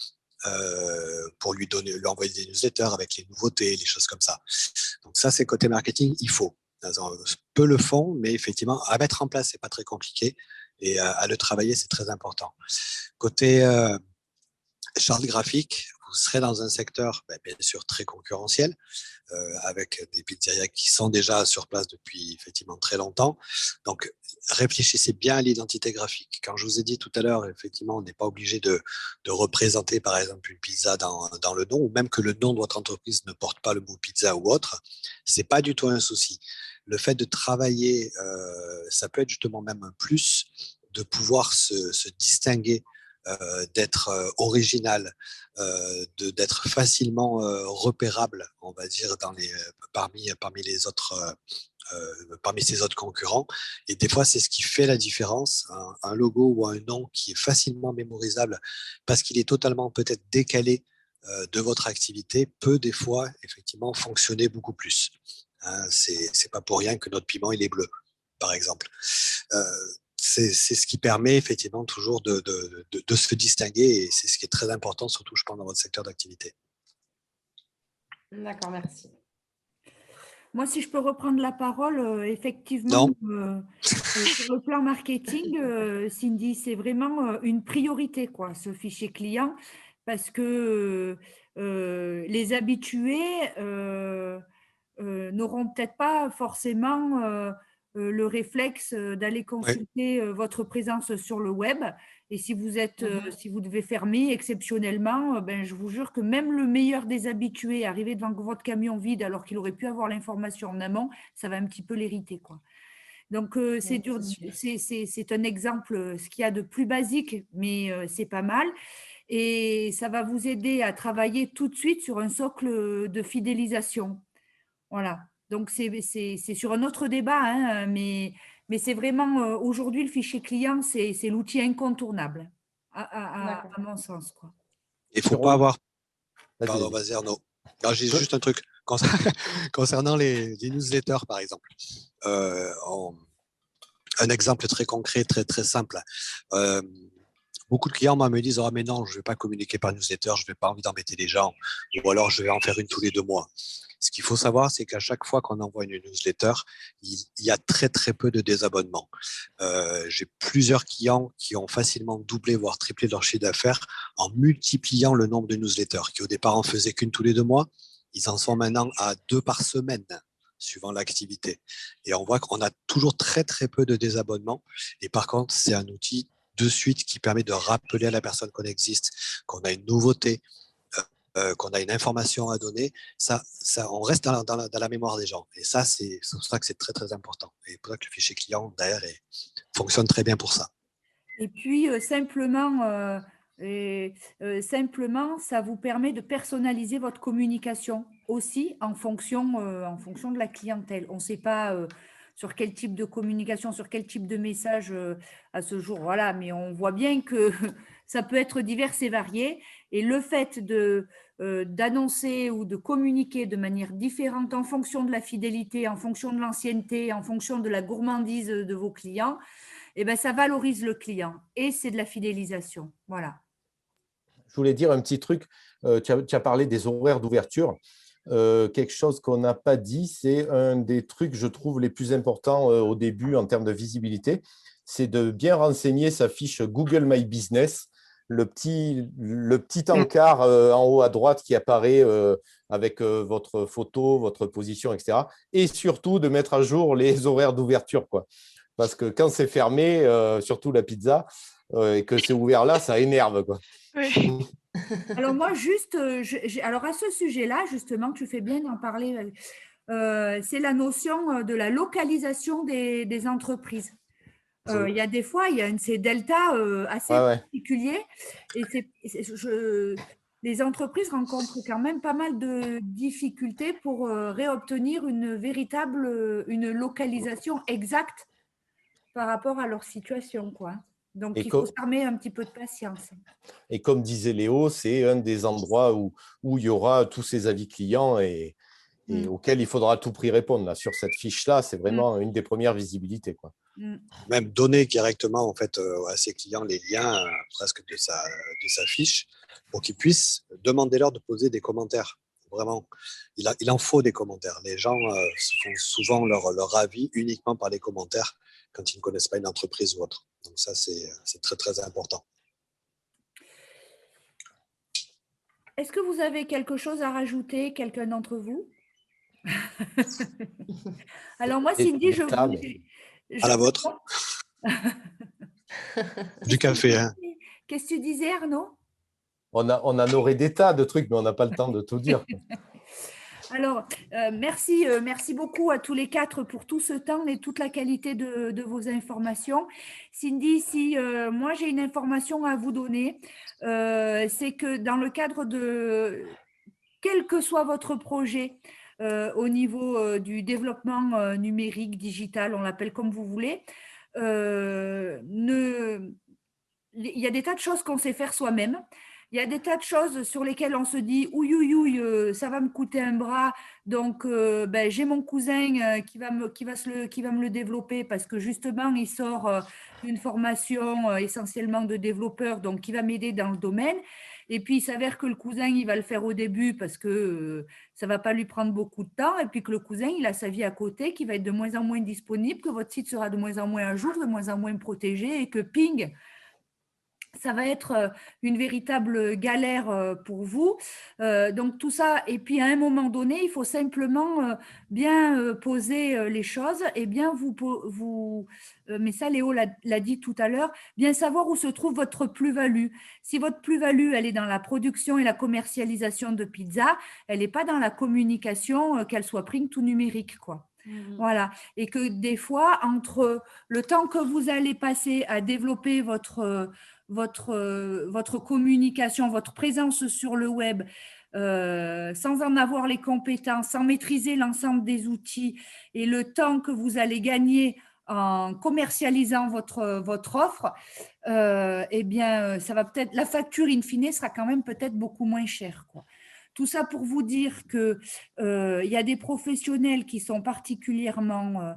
pour lui envoyer des newsletters avec les nouveautés, les choses comme ça. Donc ça, c'est côté marketing, il faut. Peu le font, mais effectivement, à mettre en place, c'est pas très compliqué et à le travailler, c'est très important. Côté charte graphique, vous serez dans un secteur bien sûr très concurrentiel. avec des pizzerias qui sont déjà sur place depuis effectivement très longtemps. Donc, réfléchissez bien à l'identité graphique. Quand je vous ai dit tout à l'heure, effectivement, on n'est pas obligé de représenter, par exemple, une pizza dans le nom, ou même que le nom de votre entreprise ne porte pas le mot pizza ou autre. C'est pas du tout un souci. Le fait de travailler, ça peut être justement même un plus de pouvoir se distinguer, d'être original, d'être facilement repérable, on va dire, parmi les autres, parmi ses autres concurrents. Et des fois, c'est ce qui fait la différence. Un logo ou un nom qui est facilement mémorisable parce qu'il est totalement peut-être décalé de votre activité peut des fois effectivement fonctionner beaucoup plus. Hein, c'est pas pour rien que notre piment il est bleu, par exemple. Euh, c'est ce qui permet effectivement toujours de se distinguer et c'est ce qui est très important, surtout je pense dans votre secteur d'activité. D'accord, merci. Moi, si je peux reprendre la parole, effectivement, sur le plan marketing, Cindy, c'est vraiment une priorité, quoi, ce fichier client, parce que les habitués n'auront peut-être pas forcément le réflexe d'aller consulter votre présence sur le web. Et si vous êtes, si vous devez fermer exceptionnellement, ben, je vous jure que même le meilleur des habitués, arriver devant votre camion vide alors qu'il aurait pu avoir l'information en amont, ça va un petit peu l'irriter, quoi. Donc, c'est dur, c'est un exemple, ce qu'il y a de plus basique, mais c'est pas mal. Et ça va vous aider à travailler tout de suite sur un socle de fidélisation. Voilà. Donc, c'est sur un autre débat, hein, mais c'est vraiment, aujourd'hui, le fichier client, c'est l'outil incontournable, à mon sens, quoi. Il ne faut pas avoir… Vas-y, Pardon, vas-y. vas-y Arnaud. J'ai juste un truc concernant les newsletters, par exemple. Un exemple très concret, très, très simple. Beaucoup de clients me disent « Oh, mais non, je ne vais pas communiquer par newsletter, je n'ai pas envie d'embêter les gens, ou alors je vais en faire une tous les 2 mois. » Ce qu'il faut savoir, c'est qu'à chaque fois qu'on envoie une newsletter, il y a très, très peu de désabonnements. J'ai plusieurs clients qui ont facilement doublé, voire triplé leur chiffre d'affaires en multipliant le nombre de newsletters, qui au départ en faisaient qu'une tous les 2 mois. Ils en sont maintenant à 2 par semaine, suivant l'activité. Et on voit qu'on a toujours très, très peu de désabonnements. Et par contre, c'est un outil de suite qui permet de rappeler à la personne qu'on existe, qu'on a une nouveauté, qu'on a une information à donner. Ça, on reste dans la mémoire des gens. Et ça, c'est pour ça que c'est très, très important. Et pour ça que le fichier client, derrière, fonctionne très bien pour ça. Et puis, simplement, ça vous permet de personnaliser votre communication aussi en fonction de la clientèle. On ne sait pas sur quel type de communication, sur quel type de message à ce jour, voilà, mais on voit bien que ça peut être divers et varié. Et le fait d'annoncer ou de communiquer de manière différente en fonction de la fidélité, en fonction de l'ancienneté, en fonction de la gourmandise de vos clients, eh ben, ça valorise le client et c'est de la fidélisation. Voilà. Je voulais dire un petit truc. Tu as parlé des horaires d'ouverture. Quelque chose qu'on n'a pas dit, c'est un des trucs, je trouve, les plus importants au début en termes de visibilité, c'est de bien renseigner sa fiche Google My Business, le petit encart en haut à droite qui apparaît avec votre photo, votre position, etc. Et surtout de mettre à jour les horaires d'ouverture, quoi. Parce que quand c'est fermé, surtout la pizza, et que c'est ouvert là, ça énerve, quoi. Oui. Alors moi, juste, alors à ce sujet-là, justement, tu fais bien d'en parler, c'est la notion de la localisation des entreprises. Il y a des fois, il y a ces deltas assez particuliers et les entreprises rencontrent quand même pas mal de difficultés pour réobtenir une localisation exacte par rapport à leur situation, quoi. Donc, il faut s'armer un petit peu de patience. Et comme disait Léo, c'est un des endroits où il y aura tous ces avis clients et auxquels il faudra à tout prix répondre. Là. Sur cette fiche-là, c'est vraiment une des premières visibilités, quoi. Même donner directement en fait, à ses clients les liens presque de sa fiche pour qu'ils puissent demander-leur de poser des commentaires. Vraiment, il en faut des commentaires. Les gens se font souvent leur avis uniquement par les commentaires quand ils ne connaissent pas une entreprise ou autre. Donc ça, c'est très, très important. Est-ce que vous avez quelque chose à rajouter, quelqu'un d'entre vous? Alors moi, Et Cindy, je ça, voulais… À la vôtre. Du café, hein. Qu'est-ce que tu disais, Arnaud? on en aurait des tas de trucs, mais on n'a pas le temps de tout dire. Alors, merci beaucoup à tous les quatre pour tout ce temps et toute la qualité de vos informations. Cindy, si moi j'ai une information à vous donner, c'est que dans le cadre de quel que soit votre projet au niveau du développement numérique, digital, on l'appelle comme vous voulez, il y a des tas de choses qu'on sait faire soi-même. Il y a des tas de choses sur lesquelles on se dit ouïe, ouïe, ouïe, ça va me coûter un bras. Donc, j'ai mon cousin qui va me le développer parce que justement, il sort d'une formation essentiellement de développeur, donc qui va m'aider dans le domaine. Et puis, il s'avère que le cousin, il va le faire au début parce que ça ne va pas lui prendre beaucoup de temps. Et puis que le cousin, il a sa vie à côté qui va être de moins en moins disponible, que votre site sera de moins en moins à jour, de moins en moins protégé et que ping, ça va être une véritable galère pour vous. Donc tout ça, et puis à un moment donné, il faut simplement bien poser les choses et bien mais ça Léo l'a dit tout à l'heure, bien savoir où se trouve votre plus-value. Si votre plus-value, elle est dans la production et la commercialisation de pizza, elle n'est pas dans la communication, qu'elle soit print ou numérique, quoi. Voilà. Et que des fois, entre le temps que vous allez passer à développer votre communication, votre présence sur le web, sans en avoir les compétences, sans maîtriser l'ensemble des outils et le temps que vous allez gagner en commercialisant votre offre, eh bien, ça va peut-être, la facture in fine sera quand même peut-être beaucoup moins chère, quoi. Tout ça pour vous dire que y a des professionnels qui sont particulièrement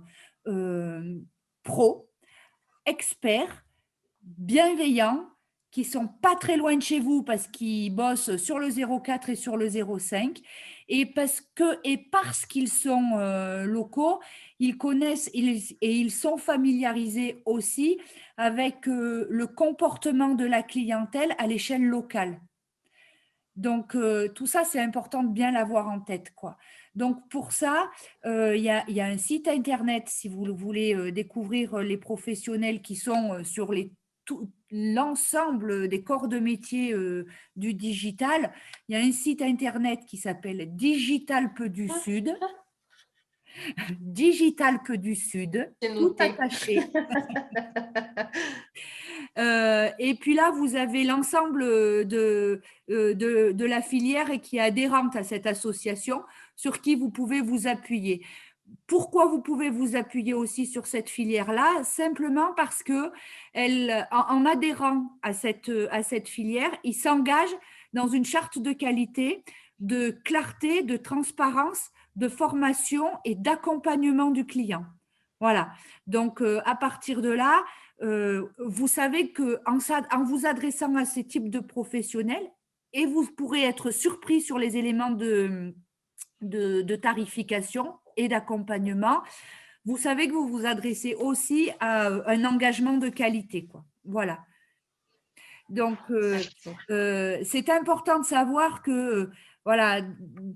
pros, experts, bienveillants, qui ne sont pas très loin de chez vous parce qu'ils bossent sur le 04 et sur le 05 et parce qu'ils sont locaux, ils connaissent et ils sont familiarisés aussi avec le comportement de la clientèle à l'échelle locale. Donc, tout ça, c'est important de bien l'avoir en tête, quoi. Donc, pour ça, il y a un site internet, si vous voulez découvrir les professionnels qui sont sur l'ensemble des corps de métier du digital. Il y a un site internet qui s'appelle Digitalpe du Sud. Digitalpe du Sud, tout attaché. Et puis là, vous avez l'ensemble de la filière et qui est adhérente à cette association, sur qui vous pouvez vous appuyer. Pourquoi vous pouvez vous appuyer aussi sur cette filière-là? Simplement parce que en adhérant à cette filière, ils s'engagent dans une charte de qualité, de clarté, de transparence, de formation et d'accompagnement du client. Voilà. Donc, à partir de là, vous savez qu'en vous adressant à ces types de professionnels, et vous pourrez être surpris sur les éléments de tarification et d'accompagnement, vous savez que vous vous adressez aussi à un engagement de qualité, quoi. Voilà. Donc, c'est important de savoir que, voilà,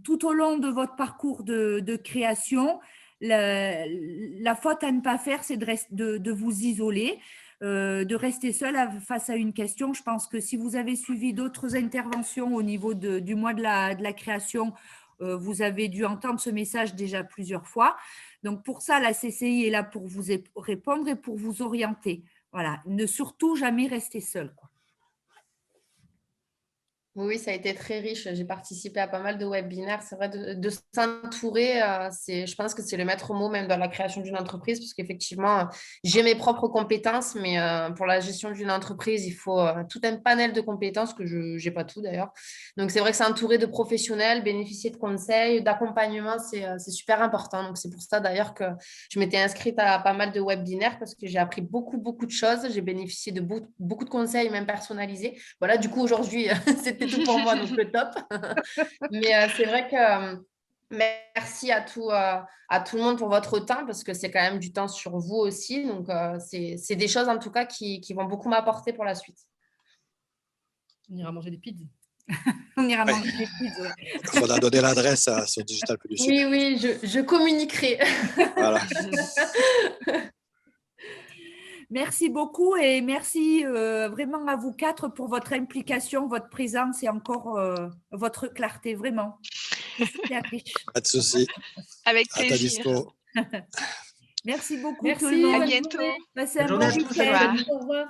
tout au long de votre parcours de création, la faute à ne pas faire, c'est de vous isoler, de rester seul face à une question. Je pense que si vous avez suivi d'autres interventions au niveau du mois de la création, vous avez dû entendre ce message déjà plusieurs fois. Donc, pour ça, la CCI est là pour vous répondre et pour vous orienter. Voilà, ne surtout jamais rester seul, quoi. Oui, ça a été très riche. J'ai participé à pas mal de webinaires. C'est vrai, de s'entourer, je pense que c'est le maître mot même dans la création d'une entreprise, parce qu'effectivement, j'ai mes propres compétences, mais pour la gestion d'une entreprise, il faut tout un panel de compétences que je n'ai pas tout d'ailleurs. Donc, c'est vrai que s'entourer de professionnels, bénéficier de conseils, d'accompagnement, c'est super important. Donc, c'est pour ça d'ailleurs que je m'étais inscrite à pas mal de webinaires parce que j'ai appris beaucoup, beaucoup de choses. J'ai bénéficié de beaucoup de conseils, même personnalisés. Voilà, du coup, aujourd'hui, c'était tout pour moi, donc le top. Mais c'est vrai que merci à tout le monde pour votre temps, parce que c'est quand même du temps sur vous aussi. Donc, c'est des choses, en tout cas, qui vont beaucoup m'apporter pour la suite. On ira manger des pizzas. On ira Ouais. manger des pizzas. Ouais. Il faudra donner l'adresse sur Digital Plus du Sud. Oui, oui, je communiquerai. Voilà. Merci beaucoup et merci vraiment à vous quatre pour votre implication, votre présence et encore votre clarté, vraiment. C'est super riche. Pas de souci. Avec À ta plaisir. dispo. Merci beaucoup Merci, tout le monde. À bonne bientôt. journée. Passez un Bonne journée bon à tous, week-end. au revoir. Au revoir.